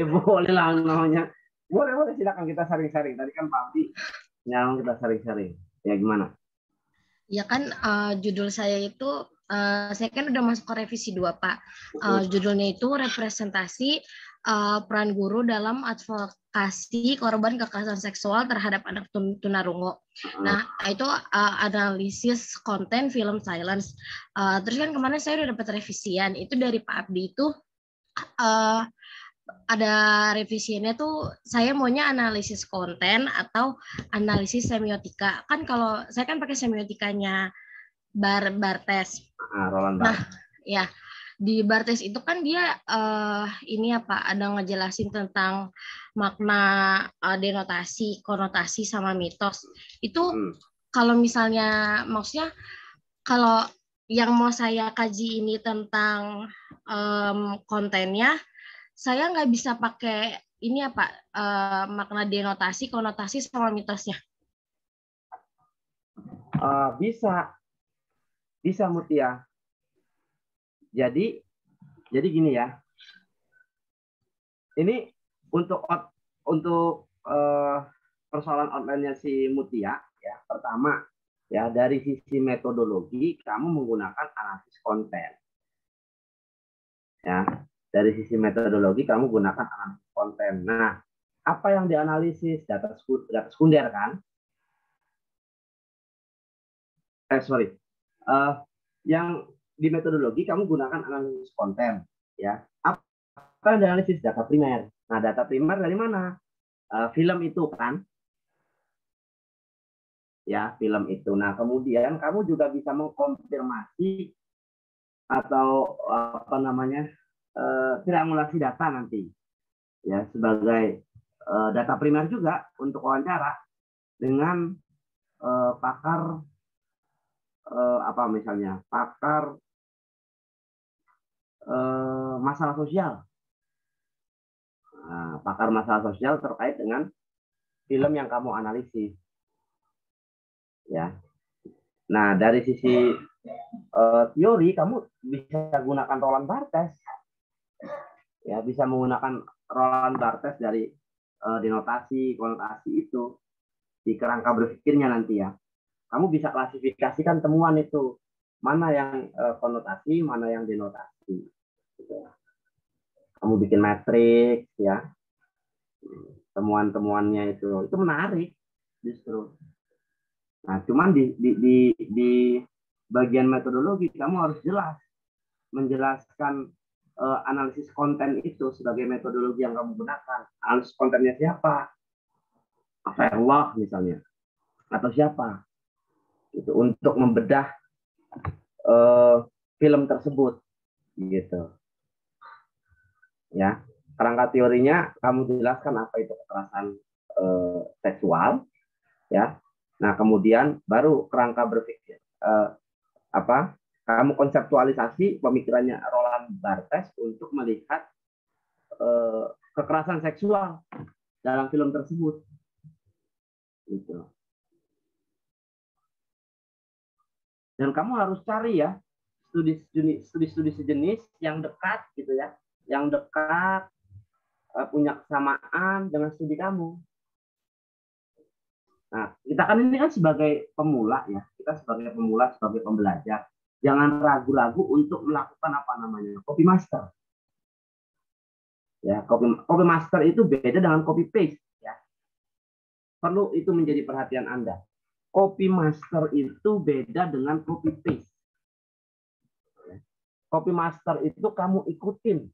Boleh lah namanya. Boleh silakan kita sharing-sharing. Tadi kan Pak Abdi nyalon kita sharing-sharing. Ya gimana? Ya kan judul saya itu saya kan udah masuk ke revisi 2 Pak. Judulnya itu representasi peran guru dalam advokasi korban kekerasan seksual terhadap anak tunarungu. Nah, itu analisis konten film Silence. Terus kan kemarin saya udah dapat revisian. Itu dari Pak Abdi itu ada revisinya tuh saya maunya analisis konten atau analisis semiotika. Kan kalau saya kan pakai semiotikanya Bartes. Roland Barthes. Nah, ya. di Barthes itu kan dia ini apa ada ngejelasin tentang makna denotasi, konotasi sama mitos. Itu kalau misalnya maksudnya kalau yang mau saya kaji ini tentang kontennya, saya nggak bisa pakai ini apa makna denotasi, konotasi sama mitosnya. Bisa Mutia. Jadi gini ya. Ini untuk persoalan outline-nya si Mutia ya. Pertama ya, dari sisi metodologi kamu menggunakan analisis konten. Ya, dari sisi metodologi kamu gunakan analisis konten. Nah, apa yang dianalisis? Data sekunder kan? Yang di metodologi kamu gunakan analisis konten, ya. Apa yang dianalisis? Data primer. Nah, data primer dari mana? Film itu kan, ya, film itu. Nah, kemudian kamu juga bisa mengkonfirmasi atau apa namanya triangulasi data nanti, ya, sebagai data primer juga untuk wawancara dengan pakar apa misalnya pakar masalah sosial. Nah, pakar masalah sosial terkait dengan film yang kamu analisis, ya. Nah, dari sisi teori kamu bisa gunakan Roland Barthes, ya, bisa menggunakan Roland Barthes dari denotasi, konotasi itu di kerangka berpikirnya nanti ya. Kamu bisa klasifikasikan temuan itu, mana yang konotasi, mana yang denotasi. Kamu bikin matriks ya, temuan-temuannya itu menarik justru. Nah, cuman di bagian metodologi kamu harus jelas menjelaskan analisis konten itu sebagai metodologi yang kamu gunakan. Analisis kontennya siapa? Verloc misalnya, atau siapa? Itu untuk membedah film tersebut, gitu. Ya, kerangka teorinya kamu jelaskan apa itu kekerasan seksual, ya. Nah, kemudian baru kerangka berpikir kamu konseptualisasi pemikirannya Roland Barthes untuk melihat kekerasan seksual dalam film tersebut, gitu. Dan kamu harus cari ya studi-studi sejenis yang dekat, gitu ya, yang dekat punya kesamaan dengan studi kamu. Nah, kita kan ini kan sebagai pemula ya, kita sebagai pemula, sebagai pembelajar, jangan ragu-ragu untuk melakukan apa namanya copy master. Ya, copy master itu beda dengan copy paste ya. Perlu itu menjadi perhatian Anda. Copy master itu beda dengan copy paste. Copy master itu kamu ikutin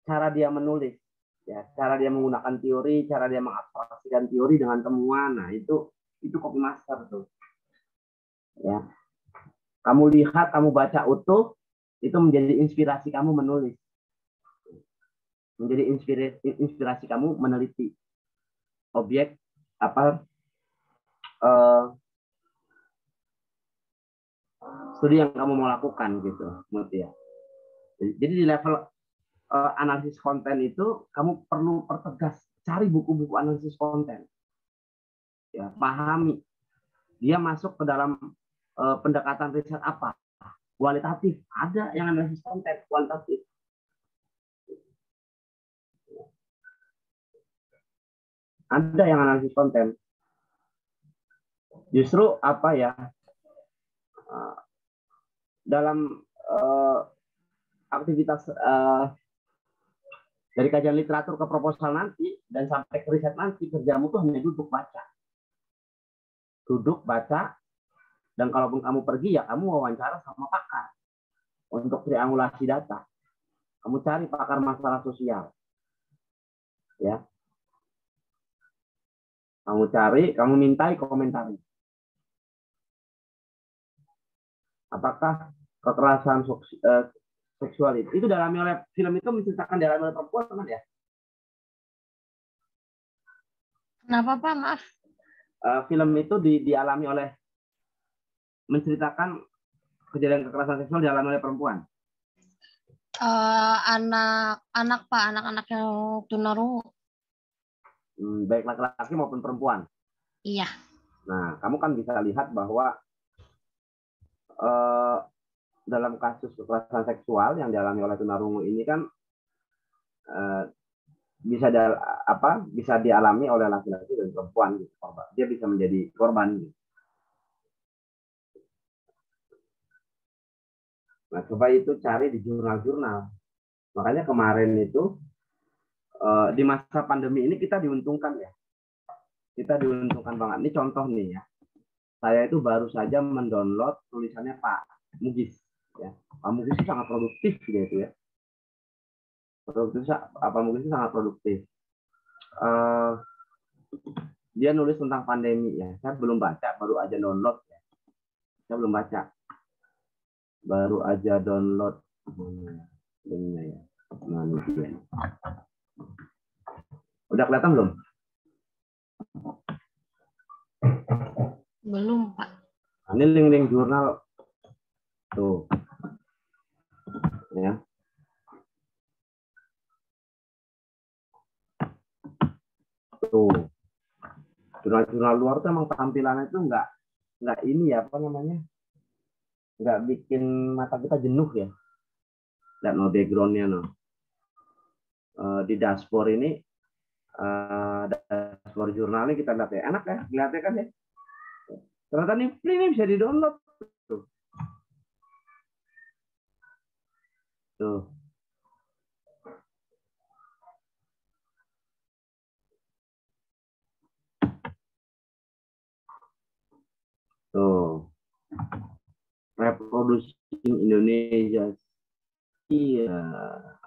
cara dia menulis, ya, cara dia menggunakan teori, cara dia mengabstraksikan teori dengan temuan. Nah, itu copy master tuh. Ya. Kamu lihat, kamu baca utuh, itu menjadi inspirasi kamu menulis. Menjadi inspirasi kamu meneliti objek studi yang kamu mau lakukan, gitu, ya. Jadi di level analisis konten itu kamu perlu pertegas, cari buku-buku analisis konten, ya, pahami dia masuk ke dalam pendekatan riset apa, kualitatif, ada yang analisis konten kualitatif, ada yang analisis konten justru apa ya, dalam aktivitas dari kajian literatur ke proposal nanti dan sampai ke riset nanti, kerjamu tuh hanya duduk baca, dan kalaupun kamu pergi ya kamu wawancara sama pakar untuk triangulasi data. Kamu cari pakar masalah sosial, ya. Kamu cari, kamu mintai komentari. apakah kekerasan seksual itu dialami oleh film itu menceritakan dialami oleh perempuan kan ya? Kenapa Pak? Maaf. Film itu dialami oleh menceritakan kejadian kekerasan seksual dialami oleh perempuan. Anak-anak Pak, anak-anak yang tunarungu. Baik laki-laki maupun perempuan. Iya. Nah, kamu kan bisa lihat bahwa dalam kasus kekerasan seksual yang dialami oleh tunarungu ini kan bisa dialami oleh laki-laki dan perempuan gitu. Dia bisa menjadi korban gitu. Nah, coba itu cari di jurnal-jurnal. Makanya kemarin itu di masa pandemi ini kita diuntungkan ya. Kita diuntungkan banget. Ini contoh nih ya. Saya itu baru saja mendownload tulisannya Pak Mugis. Ya. Pak Mugis itu sangat produktif gitu ya. Pak Mugis itu sangat produktif. Dia nulis tentang pandemi ya. Saya belum baca, baru aja download ya. Saya belum baca. Baru aja download linknya ya. Nah, ini. Udah kelihatan belum? Belum Pak. Nah, ini link-link jurnal tuh. Ya. Tuh. Jurnal-jurnal luar tuh emang tampilannya itu nggak ini ya apa namanya? Nggak bikin mata kita jenuh ya. Lihat no backgroundnya no. Di dashboard ini dashboard jurnalnya kita lihat ya. Enak ya, lihatnya kan ya. Ternyata ini bisa di-download. Tuh. Tuh. Tuh. Reproducing Indonesia. Iya,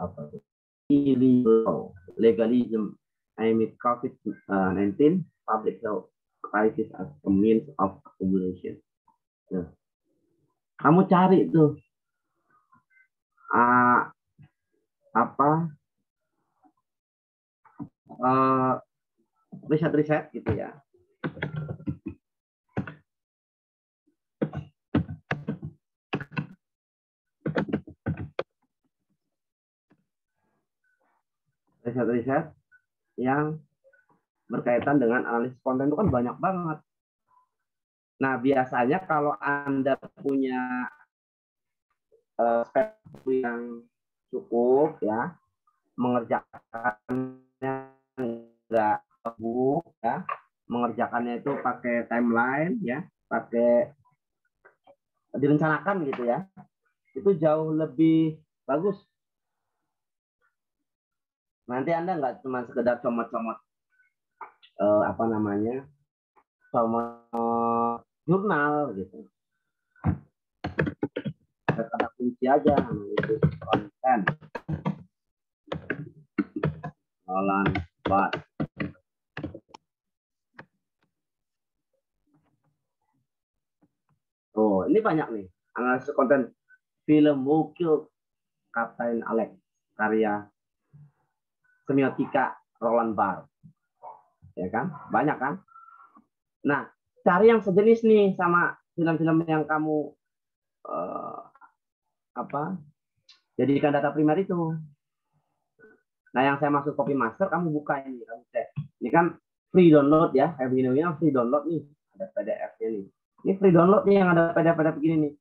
apa tuh? Illegal legalism amid COVID-19 public health crisis as a means of accumulation. Nah, kamu cari tuh riset-riset gitu ya. Riset-riset yang berkaitan dengan analisis konten itu kan banyak banget. Nah, biasanya kalau Anda punya spektrum yang cukup ya, mengerjakannya enggak book ya, mengerjakannya itu pakai timeline ya, pakai direncanakan gitu ya, itu jauh lebih bagus. Nanti Anda nggak cuma sekedar comot-comot comot jurnal gitu. Kata kunci aja analisis konten. Roland Barthes. Oh, ini banyak nih analisis konten film Who Killed Captain Alex karya semiotika Roland Barthes. Ya kan? Banyak kan? Nah, cari yang sejenis nih sama film-film yang kamu jadikan data primer itu. Nah, yang saya maksud copy master, kamu buka ini, kamu cek. Ini kan free download ya, kayak begini free download nih, ada PDF-nya nih. Ini free download nih yang ada PDF begini nih.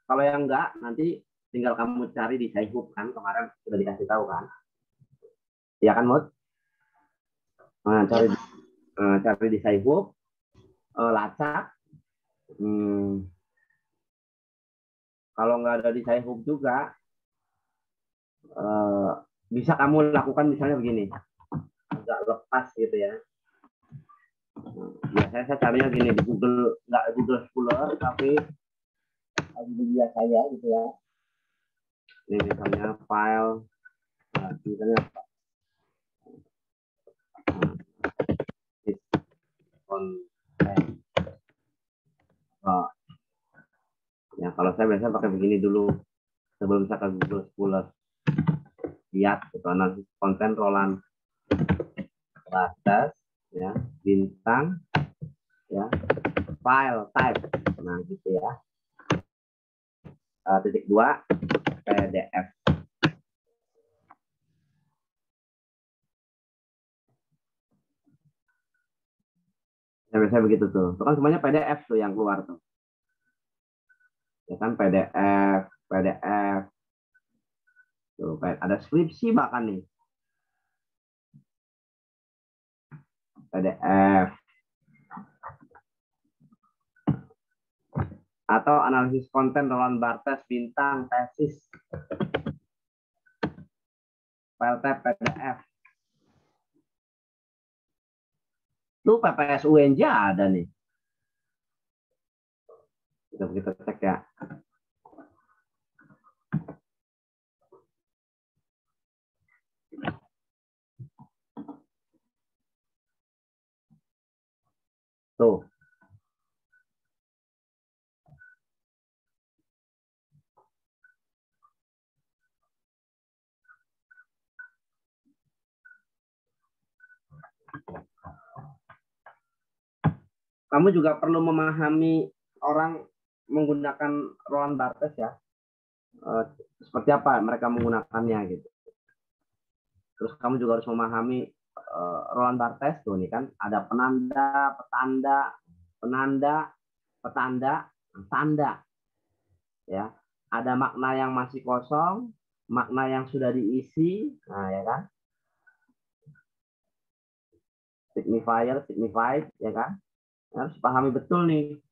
Kalau yang enggak, nanti tinggal kamu cari di Sci-Hub kan, kemarin sudah dikasih tahu kan. Iya kan, Mut? Nah, cari di Sci-Hub, lacak. Kalau nggak ada di Sci-Hub juga, bisa kamu lakukan misalnya begini, agak lepas gitu ya. Biasanya saya carinya gini di Google, nggak Google Scholar, tapi Wikipedia saya gitu ya. Ini misalnya file, misalnya konten, ya kalau saya biasanya pakai begini dulu sebelum saya ke Google Scholar. Lihat itu analisis konten Roland Barthes, ya, bintang, ya, file type, nah gitu ya. Titik 2 PDF. Ya, biasanya begitu tuh. Itu kan semuanya PDF tuh yang keluar tuh. Ya kan PDF. Tuh, ada skripsi bahkan nih. PDF. Atau analisis konten Roland Barthes bintang tesis. File type PDF. Tuh PPS UNJ ada nih. Kita cek ya. Tuh. Kamu juga perlu memahami orang menggunakan Roland Barthes ya. Seperti apa mereka menggunakannya gitu. Terus kamu juga harus memahami Roland Barthes tuh nih kan ada penanda, tanda. Ya. Ada makna yang masih kosong, makna yang sudah diisi, nah ya kan. Signifier, signified, ya kan. Harus pahami betul nih.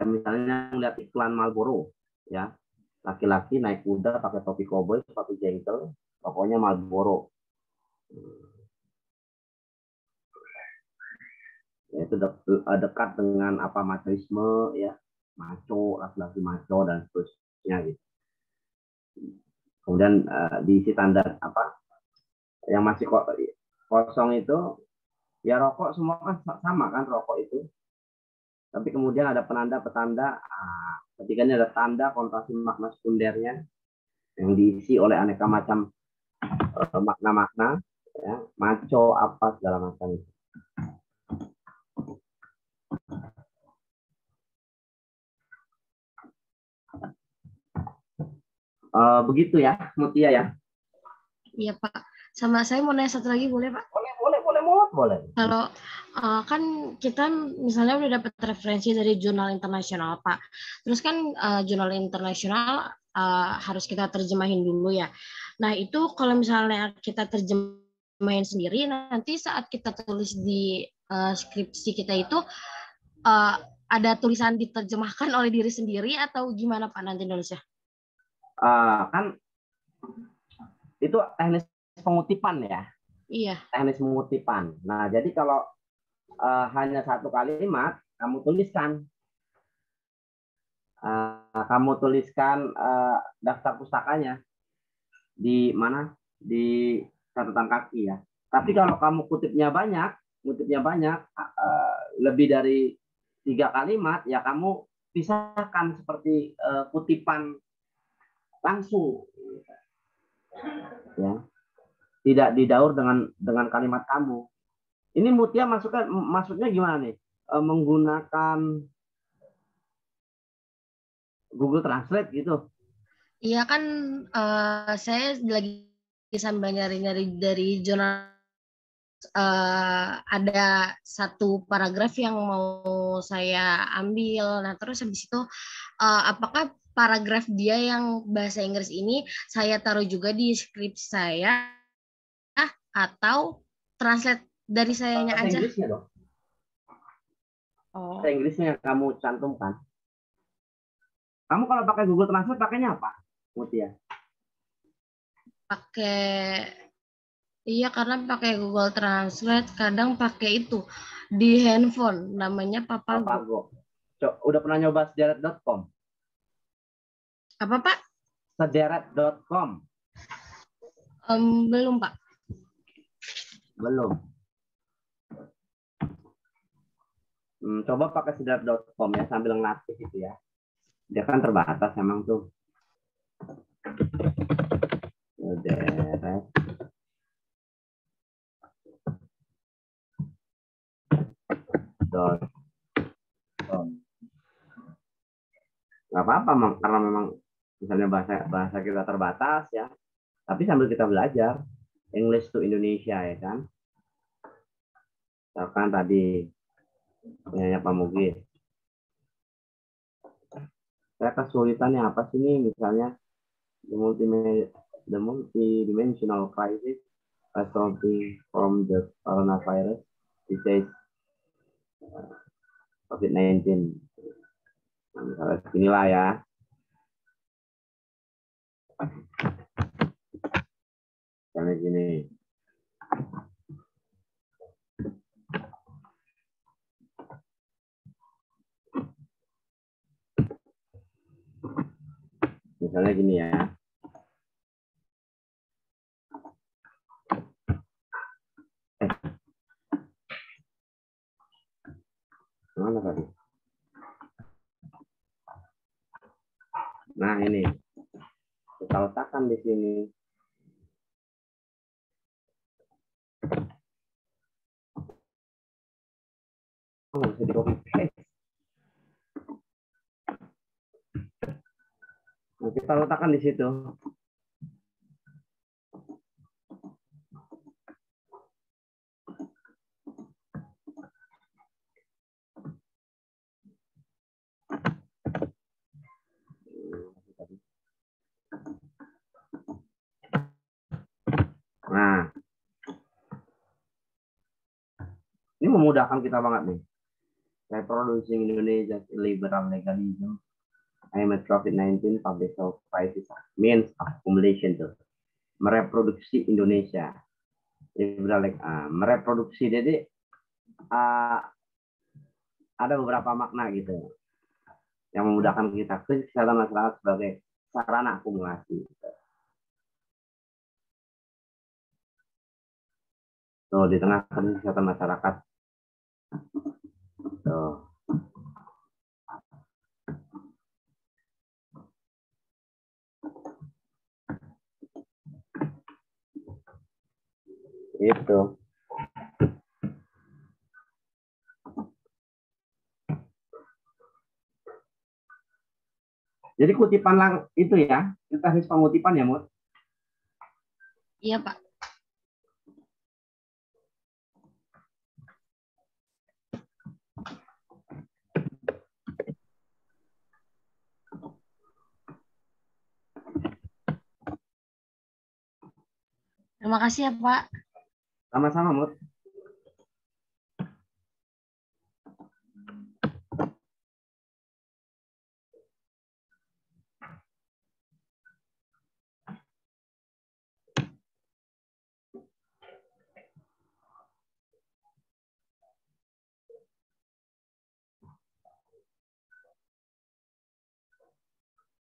Misalnya lihat iklan Marlboro, ya, laki-laki naik kuda pakai topi koboi, sepatu jengkel, pokoknya Marlboro. Ya, itu dekat dengan apa machoisme, ya, maco, laki-laki maco dan seterusnya gitu. Kemudian diisi tanda apa yang masih kosong itu, ya rokok semua kan sama kan rokok itu. Tapi kemudian ada penanda petanda, ketika ini ada tanda konotasi makna sekundernya yang diisi oleh aneka macam makna-makna, ya, maco apa segala macam. Begitu ya, Mutia ya. Iya Pak. Sama saya mau nanya satu lagi boleh Pak? Boleh. Kalau kan kita misalnya udah dapat referensi dari jurnal internasional Pak. Terus kan jurnal internasional harus kita terjemahin dulu ya. Nah itu kalau misalnya kita terjemahin sendiri, nanti saat kita tulis di skripsi kita itu ada tulisan diterjemahkan oleh diri sendiri atau gimana Pak nanti nulisnya? Kan itu teknis pengutipan ya. Iya. Teknis pengutipan. Nah, jadi kalau hanya satu kalimat, kamu tuliskan. Daftar pustakanya di mana? Di catatan kaki ya. Tapi kalau kamu kutipnya banyak, lebih dari 3 kalimat, ya kamu pisahkan seperti kutipan langsung. Ya. Tidak didaur dengan kalimat kamu. Ini Mutia maksudnya gimana nih? Menggunakan Google Translate gitu? Iya kan saya lagi sambil nyari-nyari dari jurnal ada satu paragraf yang mau saya ambil. Nah terus habis itu apakah paragraf dia yang bahasa Inggris ini saya taruh juga di skripsi saya atau translate dari sayanya aja? Inggrisnya dong. Oh. Inggrisnya yang kamu cantumkan. Kamu kalau pakai Google Translate pakainya apa, Mutia? Iya karena pakai Google Translate, kadang pakai itu di handphone namanya Papago. Udah pernah nyoba sederet.com? Apa Pak? Sederet.com. Belum Pak. Belum. Coba pakai sedap.com ya sambil ngelatih gitu ya. Dia kan terbatas emang tuh. Sederet. Nggak apa-apa, karena memang misalnya bahasa kita terbatas ya. Tapi sambil kita belajar English to Indonesia ya kan. Misalkan tadi punyanya Pak Mugis. Saya kesulitannya apa sih nih, misalnya the multidimensional crisis resulting from the coronavirus disease COVID-19. Nah, misalnya inilah ya. Misalnya gini. Misalnya gini ya. Mana tadi? Nah, ini. Kita letakkan di sini. Oh, bisa di copy paste. Nah, kita letakkan di situ. Nah, ini memudahkan kita banget nih. Reproducing Indonesia's liberal legalism amid COVID-19 public health crisis means accumulation tuh. Mereproduksi Indonesia. Liberal, mereproduksi, jadi ada beberapa makna gitu yang memudahkan kita kesehatan masyarakat sebagai sarana akumulasi. Tuh, di tengah kesehatan masyarakat. Tuh. Itu. Jadi kutipan itu ya, kita teknis pengutipan ya, Mut? Iya, Pak. Terima kasih ya, Pak. Sama-sama, Mut.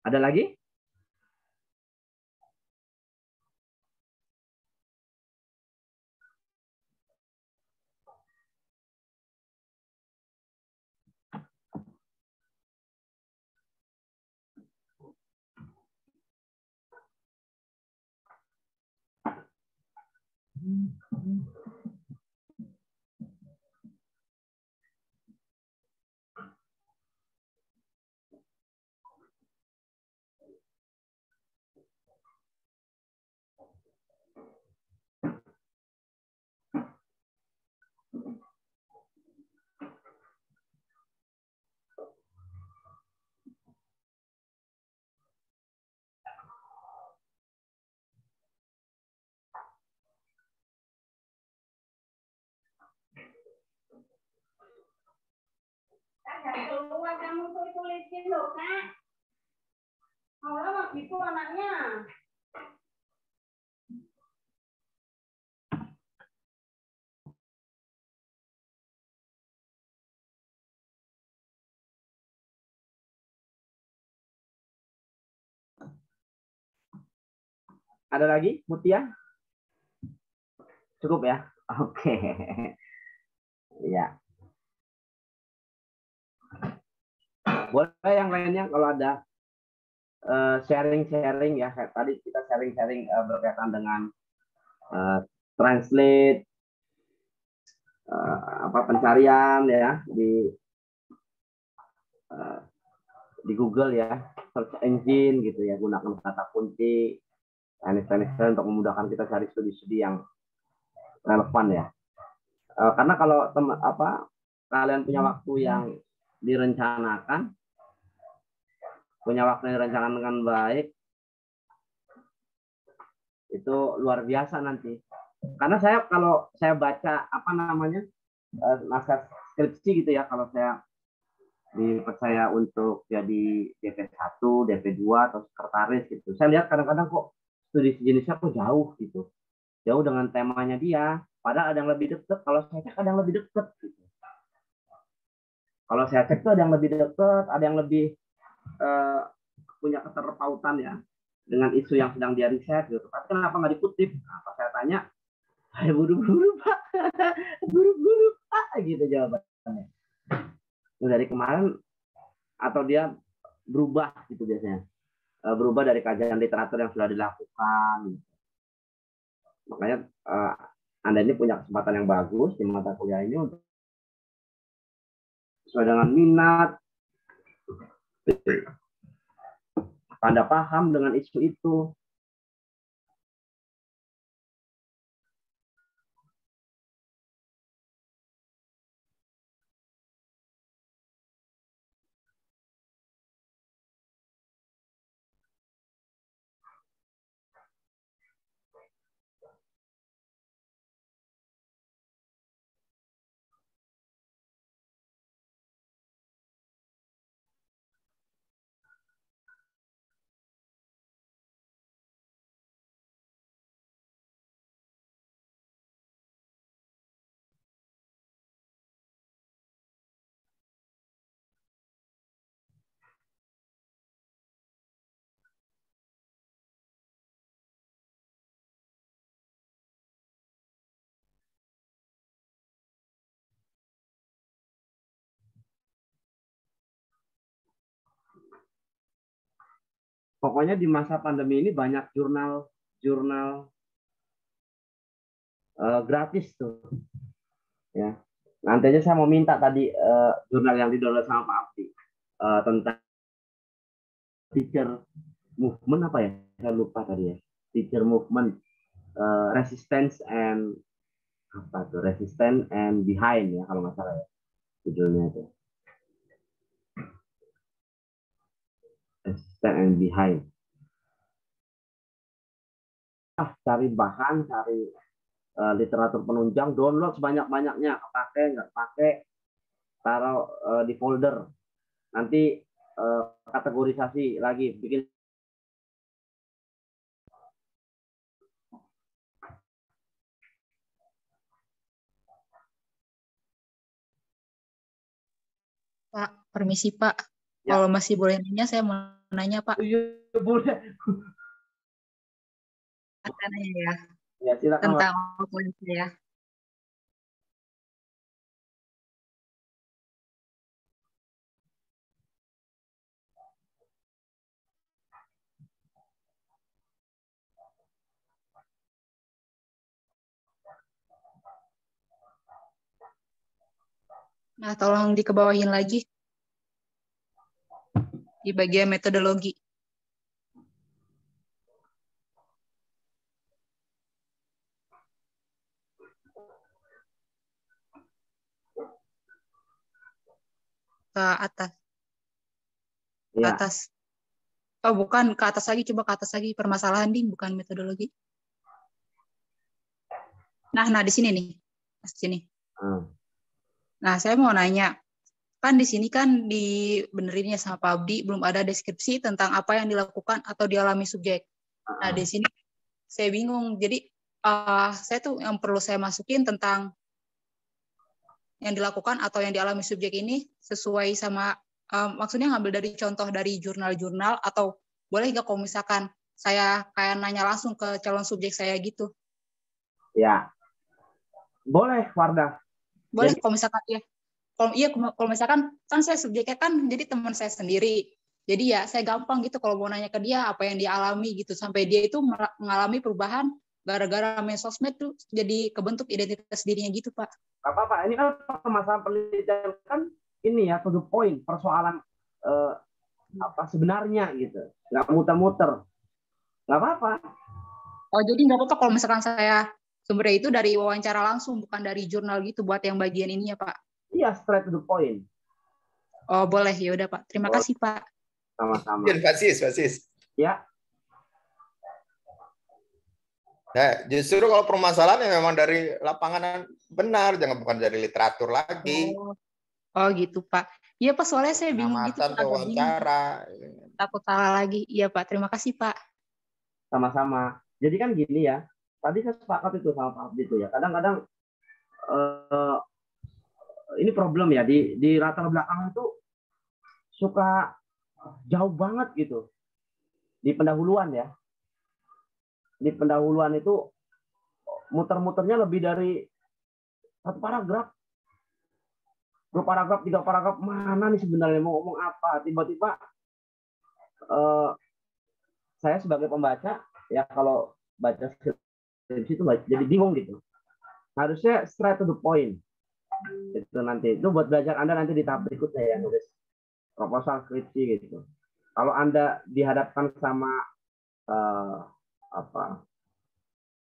Ada lagi? Keluar kamu tulisin loh, Kak. Malah waktu itu anaknya. Ada lagi, Mutia? Cukup ya? Oke. Ya. Boleh yang lainnya kalau ada sharing-sharing ya. Kayak tadi kita sharing-sharing berkaitan dengan translate, pencarian ya di Google ya, search engine gitu ya, gunakan kata kunci teknik-teknik untuk memudahkan kita cari studi-studi yang relevan ya. Karena kalau kalian punya waktu yang direncanakan, dengan baik, itu luar biasa nanti. Karena kalau saya baca naskah skripsi gitu ya, kalau saya dipercaya untuk jadi DP1, DP2 atau sekretaris gitu, saya lihat kadang-kadang kok studi sejenisnya kok jauh gitu, jauh dengan temanya dia. Padahal ada yang lebih dekat. Kalau saya cek ada yang lebih dekat gitu. Kalau saya cek tuh ada yang lebih dekat, ada yang lebih punya keterpautan ya dengan isu yang sedang dia riset gitu. Tapi kenapa nggak dikutip? Nah, pas saya tanya, saya buru-buru Pak, buru-buru Pak, gitu jawabannya. Nah, dari kemarin atau dia berubah gitu biasanya, berubah dari kajian literatur yang sudah dilakukan. Makanya Anda ini punya kesempatan yang bagus di mata kuliah ini untuk sesuai dengan minat, Anda paham dengan isu itu. Pokoknya di masa pandemi ini banyak jurnal gratis tuh. Ya. Nanti aja saya mau minta tadi jurnal yang didownload sama Pak Abdi tentang teacher movement apa ya? Saya lupa tadi ya. Teacher movement, resistance and behind ya kalau nggak salah ya judulnya itu. Resistance and behind. Cari bahan, cari literatur penunjang, download sebanyak-banyaknya, pakai nggak pakai, taruh di folder. Nanti kategorisasi lagi, bikin. Pak, permisi Pak. Ya. Kalau masih boleh nanya, saya mau nanya Pak. Iya, boleh. Ya. Ya, silakan. Tentang poin saya. Nah, tolong dikebawahin lagi di bagian metodologi. Ke atas. Ke atas. Oh, bukan ke atas lagi, coba ke atas lagi. Permasalahan nih, bukan metodologi. Nah, di sini nih. Di sini. Nah, saya mau nanya, kan di sini kan dibenerinnya sama Pak Abdi, belum ada deskripsi tentang apa yang dilakukan atau dialami subjek. Nah, di sini saya bingung. Jadi, saya tuh yang perlu saya masukin tentang yang dilakukan atau yang dialami subjek ini sesuai sama, maksudnya ngambil dari contoh dari jurnal-jurnal, atau boleh nggak kalau misalkan saya kayak nanya langsung ke calon subjek saya gitu? Ya, boleh, Wardah. Boleh kalau misalkan ya. kalau misalkan kan saya subjeknya kan jadi teman saya sendiri. Jadi ya saya gampang gitu kalau mau nanya ke dia apa yang dia alami gitu, sampai dia itu mengalami perubahan gara-gara main sosmed tuh jadi kebentuk identitas dirinya gitu, Pak. Apa-apa, ini kan permasalahan penelitian kan ini ya, to the point, persoalan apa sebenarnya gitu, nggak muter-muter, nggak apa-apa. Oh, jadi nggak apa-apa kalau misalkan saya sumbernya itu dari wawancara langsung, bukan dari jurnal gitu buat yang bagian ini ya, Pak? Iya, straight to the point. Oh, boleh. Ya udah, Pak. Terima kasih, Pak. Sama-sama. Fasis. Ya. Nah, justru kalau permasalahan yang memang dari lapangan benar, jangan bukan dari literatur lagi. Oh gitu, Pak. Iya, Pak, soalnya saya bingung gitu. Wawancara. Takut salah lagi. Iya, Pak. Terima kasih, Pak. Sama-sama. Jadi kan gini ya, tadi saya sepakat itu sama Pak Abdi itu ya. Kadang-kadang ini problem ya, di latar belakang itu suka jauh banget gitu. Di pendahuluan ya. Di pendahuluan itu muter-muternya lebih dari 1 paragraf. 2 paragraf, 3 paragraf, mana nih sebenarnya mau ngomong apa? Tiba-tiba saya sebagai pembaca, ya kalau baca skripsi itu jadi bingung gitu. Harusnya straight to the point. Itu nanti, itu buat belajar Anda nanti di tahap berikutnya ya, nulis proposal skripsi gitu. Kalau Anda dihadapkan sama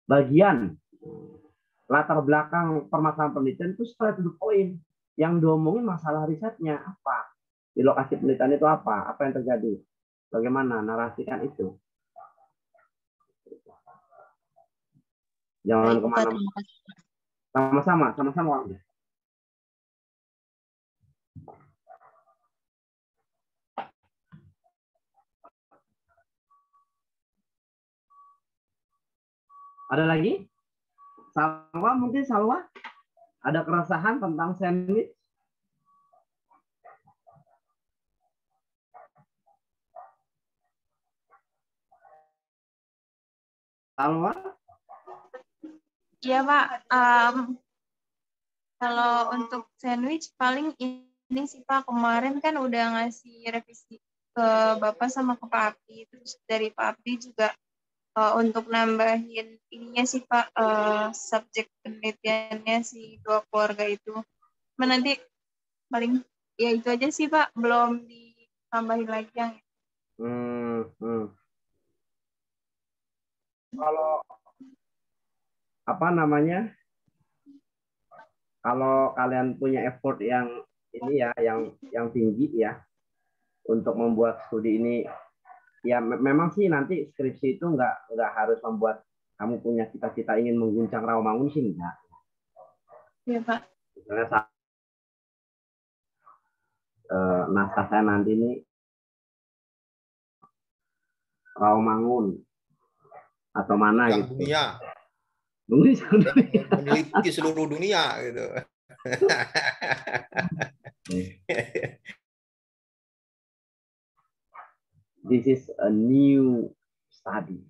bagian latar belakang permasalahan penelitian itu straight to the point. Yang diomongin masalah risetnya apa, di lokasi penelitian itu apa yang terjadi, bagaimana narasikan itu. Jangan kemana-mana. Sama-sama. Ada lagi? Salwa? Ada keresahan tentang sandwich? Salwa? Iya, Pak. Kalau untuk sandwich paling ini sih, Pak, kemarin kan udah ngasih revisi ke Bapak sama ke Pak Abdi. Terus dari Pak Abdi juga untuk nambahin ininya sih, Pak, subjek penelitiannya si 2 keluarga itu. Nanti paling ya itu aja sih, Pak, belum ditambahin lagi yang Kalau kalau kalian punya effort yang ini ya, yang tinggi ya untuk membuat studi ini, ya memang sih nanti skripsi itu nggak harus membuat kamu punya cita-cita ingin mengguncang Rawamangun sih, enggak. Iya, Pak. Misalnya naskah saya nanti ini Rawamangun atau mana gitu. Dunia. Meneliti seluruh dunia gitu. This is a new study.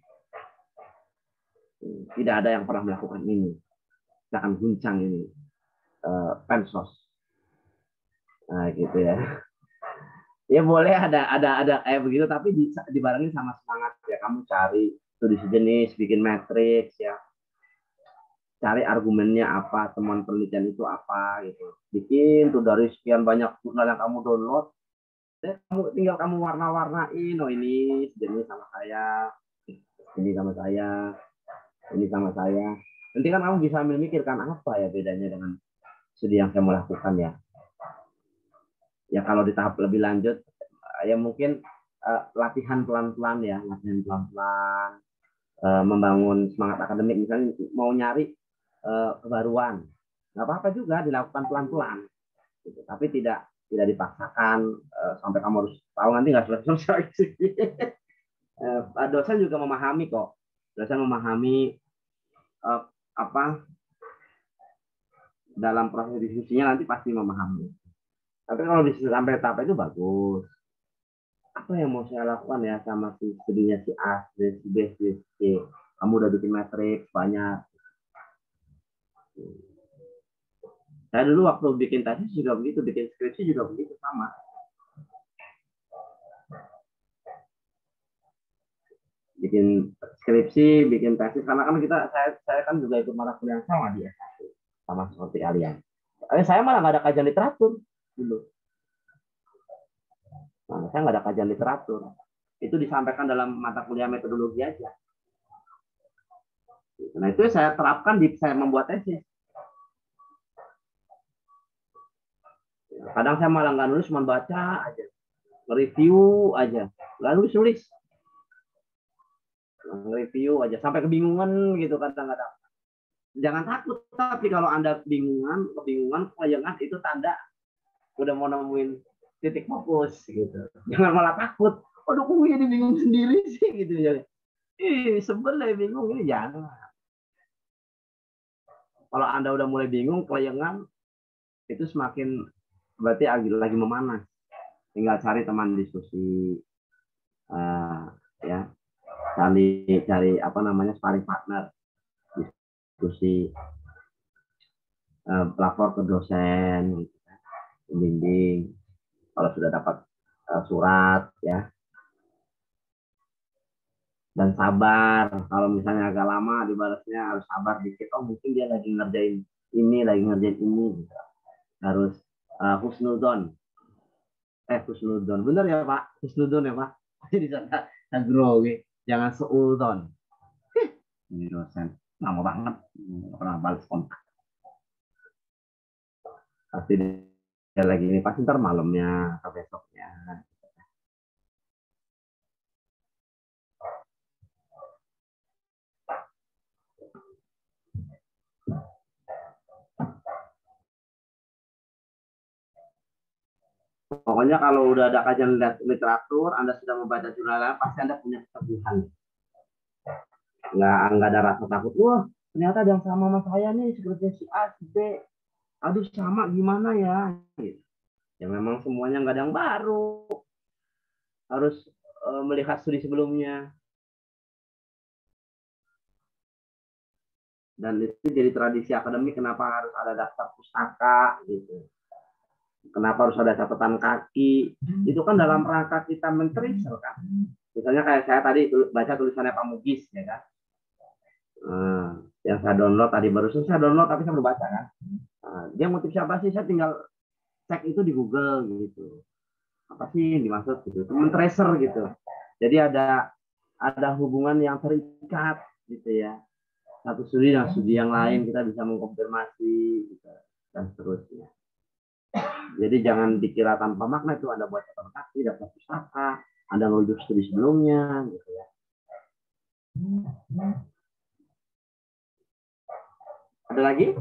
Tidak ada yang pernah melakukan ini. Kita akan guncang ini. Pensos. Nah, gitu ya. Ya boleh ada kayak begitu, tapi dibarengin sama semangat ya. Kamu cari studi sejenis, bikin matriks ya. Cari argumennya apa, temuan penelitian itu apa gitu. Bikin tuh dari sekian banyak jurnal yang kamu download. Tinggal kamu warna-warnain, oh ini sejenis sama saya, ini sama saya, ini sama saya. Nanti kan kamu bisa memikirkan apa ya bedanya dengan studi yang saya mau lakukan ya. Ya kalau di tahap lebih lanjut, ya mungkin latihan pelan-pelan ya, membangun semangat akademik. Misalnya mau nyari kebaruan, nggak apa-apa juga dilakukan pelan-pelan, gitu. Tapi tidak dipaksakan sampai kamu harus tahu, nanti nggak selesai. Dosen juga memahami kok. Dosen memahami dalam proses diskusinya nanti pasti memahami. Tapi kalau sampai tahap itu bagus. Apa yang mau saya lakukan ya sama si studinya si A, si B, si C. Kamu udah bikin matriks banyak. Saya dulu waktu bikin tesis juga begitu, bikin skripsi juga begitu, sama. Bikin skripsi, bikin tesis, karena kan saya kan juga ikut mata kuliah sama di S1, sama seperti kalian. Saya malah nggak ada kajian literatur dulu. Nah, saya nggak ada kajian literatur. Itu disampaikan dalam mata kuliah metodologi aja. Nah, itu saya terapkan di saya membuat tesis. Kadang saya malah nggak nulis, cuma baca aja, review aja, nggak nulis, review aja, sampai kebingungan gitu kadang-kadang. Jangan takut, tapi kalau Anda kebingungan, kelayangan, itu tanda udah mau nemuin titik fokus gitu. Jangan malah takut, aduh kok jadi bingung sendiri sih gitu ya. Sebel ya bingung, ini jangan. Kalau Anda udah mulai bingung, kelayangan, itu semakin berarti lagi memanas. Tinggal cari teman diskusi, ya, cari apa namanya, sparring partner, diskusi, lapor ke dosen, gitu, pembimbing. Kalau sudah dapat surat, ya, dan sabar. Kalau misalnya agak lama dibalasnya, harus sabar dikit. Oh mungkin dia lagi ngerjain ini, gitu. Harus husnudon. Husnudon. Benar ya Pak? Husnudon ya Pak? Jadi saya grogi. Jangan seudon. Ini dosen. Lama banget. Nggak pernah balas kontak. Pasti dia lagi ini. Pasti ntar malamnya atau besoknya. Pokoknya kalau udah ada kajian literatur, Anda sudah membaca jurnal, pasti Anda punya keteguhan. Nggak ada rasa takut. Wah, ternyata ada yang sama sama saya nih, seperti si A, si B. Aduh, sama gimana ya? Ya memang semuanya nggak ada yang baru. Harus melihat studi sebelumnya. Dan itu jadi tradisi akademik, kenapa harus ada daftar pustaka, gitu. Kenapa harus ada catatan kaki? Itu kan dalam rangka kita men-tracer kan. Misalnya kayak saya tadi baca tulisannya Pak Mugis, ya kan. Yang saya download tadi, barusan saya download tapi saya belum baca kan. Dia motif siapa sih? Saya tinggal cek itu di Google gitu. Apa sih yang dimaksud gitu? Men-tracer gitu. Jadi ada hubungan yang terikat gitu ya. Satu studi dengan studi yang lain kita bisa mengkonfirmasi gitu, dan seterusnya. Jadi jangan dikira tanpa makna itu Anda buat catatan kaki, daftar pustaka, Anda merujuk studi sebelumnya, gitu ya. Ada lagi?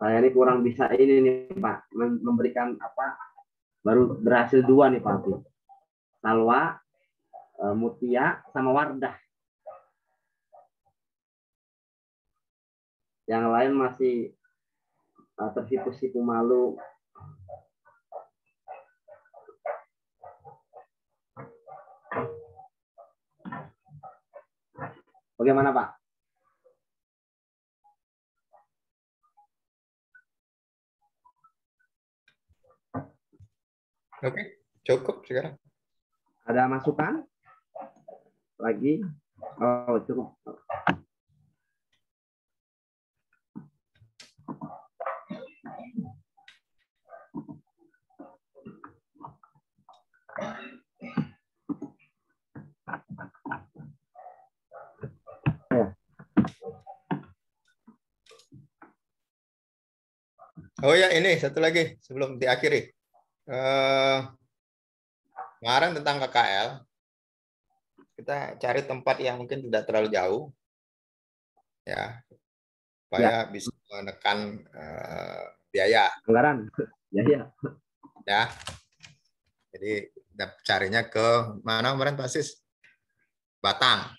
Saya ini kurang bisa ini nih Pak, memberikan apa? Baru berhasil 2 nih Pak. Salwa, Mutia, sama Wardah. Yang lain masih tersipu-sipu malu. Bagaimana Pak? Oke, cukup sekarang. Ada masukan? Lagi? Oh, cukup. Oh ya, ini satu lagi sebelum diakhiri. Kemarin tentang KKL, kita cari tempat yang mungkin tidak terlalu jauh, ya, supaya bisa menekan biaya. Anggaran, ya. Jadi carinya ke mana kemarin Pak Sis? Batang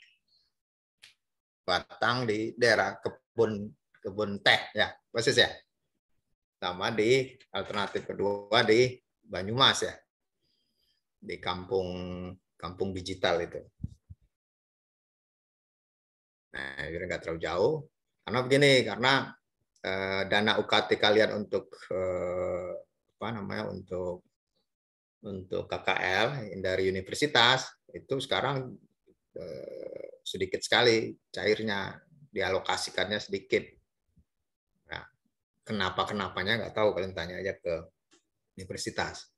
di daerah kebun teh, ya, Pak Sis ya. Sama di alternatif kedua di Banyumas ya. di kampung digital itu. Nah, biar nggak terlalu jauh. Karena begini, karena dana UKT kalian untuk untuk KKL dari universitas itu sekarang sedikit sekali cairnya, dialokasikannya sedikit. Nah, kenapanya nggak tahu, kalian tanya aja ke universitas.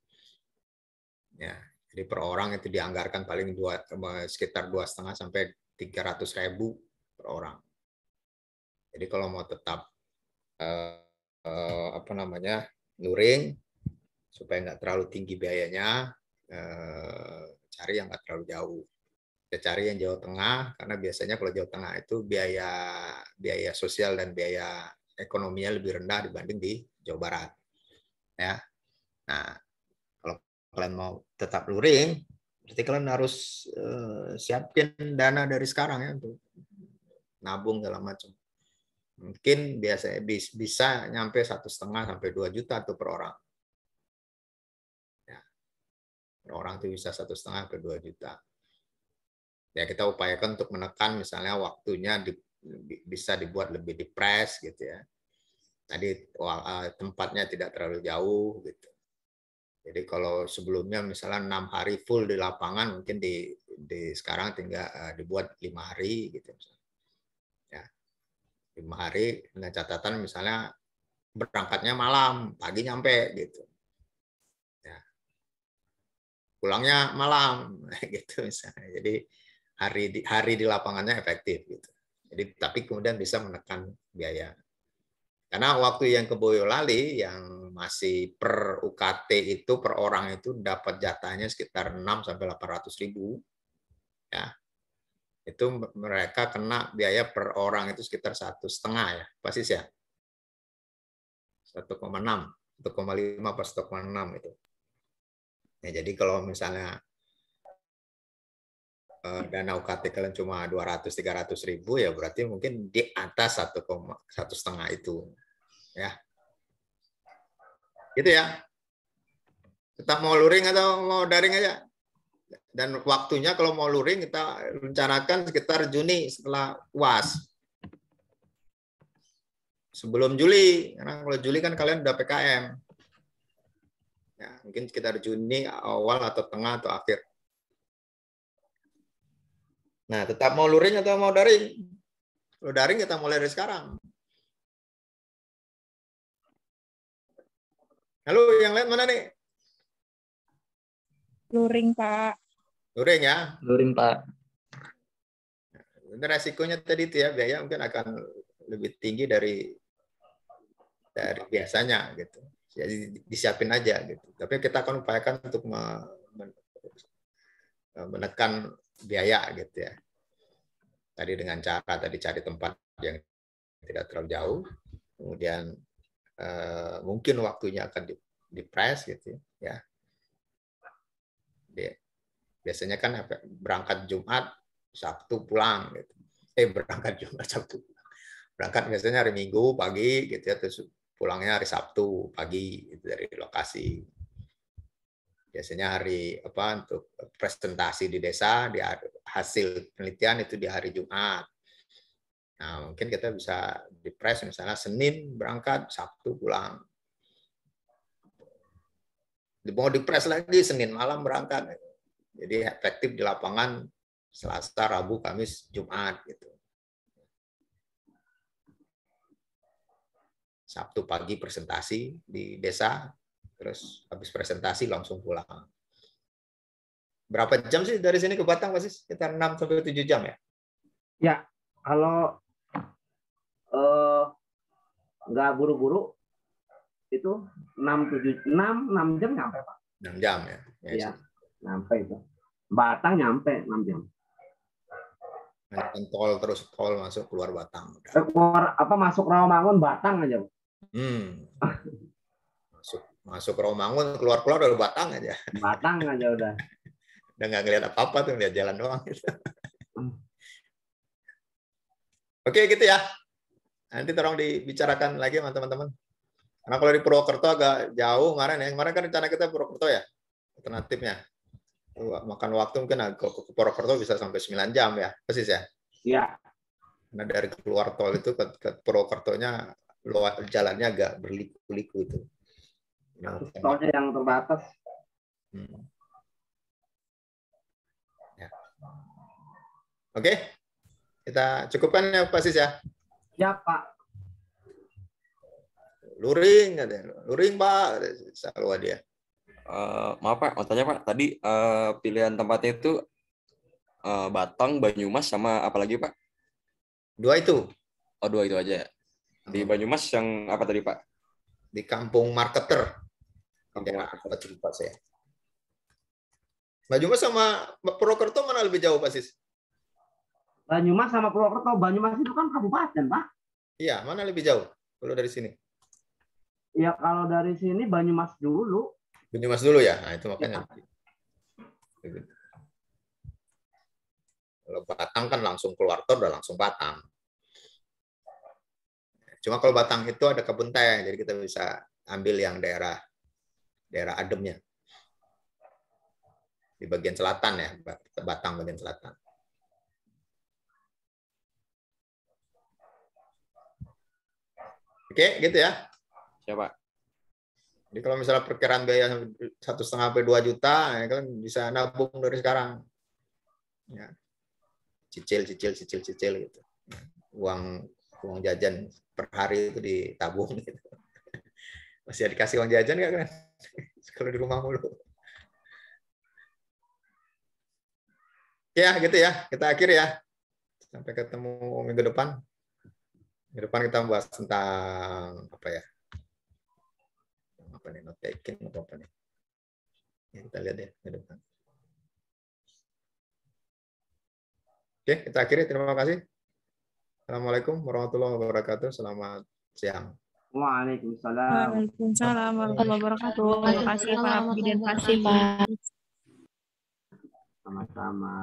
Ya, jadi per orang itu dianggarkan paling sekitar 2,5 sampai 300.000 per orang. Jadi kalau mau tetap luring supaya nggak terlalu tinggi biayanya, cari yang nggak terlalu jauh. Ya, cari yang Jawa Tengah, karena biasanya kalau Jawa Tengah itu biaya sosial dan biaya ekonominya lebih rendah dibanding di Jawa Barat. Ya. Nah, kalau kalian mau tetap luring, berarti kalian harus siapin dana dari sekarang ya untuk nabung segala macam. Mungkin biasanya bisa nyampe 1,5 sampai 2 juta tuh per orang. Ya. Per orang tuh bisa 1,5 sampai 2 juta. Ya, kita upayakan untuk menekan misalnya waktunya bisa dibuat lebih di-press gitu ya. Tadi tempatnya tidak terlalu jauh gitu. Jadi kalau sebelumnya misalnya 6 hari full di lapangan, mungkin di sekarang tinggal dibuat 5 hari gitu. Ya, 5 hari dengan catatan misalnya berangkatnya malam, pagi nyampe gitu. Ya. Pulangnya malam gitu misalnya. Jadi hari di lapangannya efektif gitu. Jadi tapi kemudian bisa menekan biaya. Karena waktu yang ke Boyolali yang masih per UKT itu per orang itu dapat jatahnya sekitar 6 sampai 800.000 ya. Itu mereka kena biaya per orang itu sekitar 1,5 ya, pasti ya. 1,6, 1,5 per 1,6 itu. Ya, jadi kalau misalnya dana UKT kalian cuma 200-300.000 ya berarti mungkin di atas 1,5 itu ya. Gitu ya. Tetap mau luring atau mau daring aja. Dan waktunya kalau mau luring kita rencanakan sekitar Juni setelah UAS. Sebelum Juli, karena kalau Juli kan kalian udah PKM. Ya, mungkin sekitar Juni awal atau tengah atau akhir. Nah, tetap mau luring atau mau daring? Kalau daring kita mulai dari sekarang. Halo, yang lain mana nih? Luring, Pak. Luring ya? Luring, Pak. Resikonya tadi itu ya, biaya mungkin akan lebih tinggi dari biasanya gitu. Jadi disiapin aja gitu. Tapi kita akan upayakan untuk menekan biaya gitu ya. Tadi dengan cara tadi cari tempat yang tidak terlalu jauh, kemudian mungkin waktunya akan di-press gitu ya. Biasanya kan berangkat Jumat, Sabtu pulang gitu. Berangkat Jumat, Sabtu pulang. Berangkat biasanya hari Minggu pagi gitu ya, terus pulangnya hari Sabtu pagi gitu, dari lokasi. Biasanya hari untuk presentasi di desa, di hasil penelitian itu di hari Jumat. Nah, mungkin kita bisa di-press misalnya Senin berangkat, Sabtu pulang. Mau di-press lagi Senin malam berangkat. Jadi efektif di lapangan Selasa, Rabu, Kamis, Jumat gitu. Sabtu pagi presentasi di desa, terus habis presentasi langsung pulang. Berapa jam sih dari sini ke Batang, Pak Sis? Sekitar 6 sampai 7 jam ya? Ya, kalau nggak buru-buru itu 6 jam nyampe, Pak. 6 jam ya. Iya, nyampe itu. Batang nyampe 6 jam. Tol terus tol masuk keluar Batang. Masuk Rawamangun Batang aja. Masuk Rawamangun keluar udah Batang aja. Batang aja udah. Udah nggak ngeliat apa-apa tuh, lihat jalan doang. Oke gitu ya. Nanti tolong dibicarakan lagi sama teman-teman. Karena kalau di Purwokerto agak jauh kemarin ya. Kemarin kan rencana kita Purwokerto ya, alternatifnya. Makan waktu mungkin ke Purwokerto bisa sampai 9 jam ya, persis ya? Iya. Nah dari keluar tol itu ke Purwokertonya jalannya agak berliku-liku itu. Tolnya yang terbatas. Ya. Oke, kita cukupkan ya Pak Sis ya? Ya Pak. Luring, luring Pak, selalu dia. Maaf Pak, mau tanya Pak, tadi pilihan tempatnya itu Batang, Banyumas, sama apa lagi Pak? 2 itu. Oh 2 itu aja. Di Banyumas yang apa tadi Pak? Di Kampung Marketer. Apa lupa saya. Banyumas sama Purwokerto mana lebih jauh Pak Sis? Banyumas sama Purwokerto. Banyumas itu kan kabupaten Pak. Iya, mana lebih jauh kalau dari sini? Ya kalau dari sini Banyumas dulu. Banyumas dulu ya, nah itu makanya. Ya. Kalau Batang kan langsung keluar tol udah langsung Batang. Cuma kalau Batang itu ada kebun teh, jadi kita bisa ambil yang daerah ademnya di bagian selatan ya, Batang bagian selatan. Oke, gitu ya. Siapa? Jadi kalau misalnya perkiraan biaya 1,5 sampai 2 juta, ya kan bisa nabung dari sekarang. Ya. Cicil gitu. Uang jajan per hari itu ditabung gitu. Masih dikasih uang jajan nggak kan? Kalau di rumah mulu. Ya, gitu ya. Kita akhiri ya. Sampai ketemu minggu depan. Minggu depan kita bahas tentang apa ya? Apa nih, note taking atau apa nih? Ya, kita lihat ya ke depan. Oke, kita akhiri. Terima kasih. Assalamualaikum warahmatullahi wabarakatuh. Selamat siang. Waalaikumsalam. Waalaikumsalam warahmatullahi wabarakatuh. Terima kasih Pak Abdi dan Pak Sim. Pak. Sama-sama.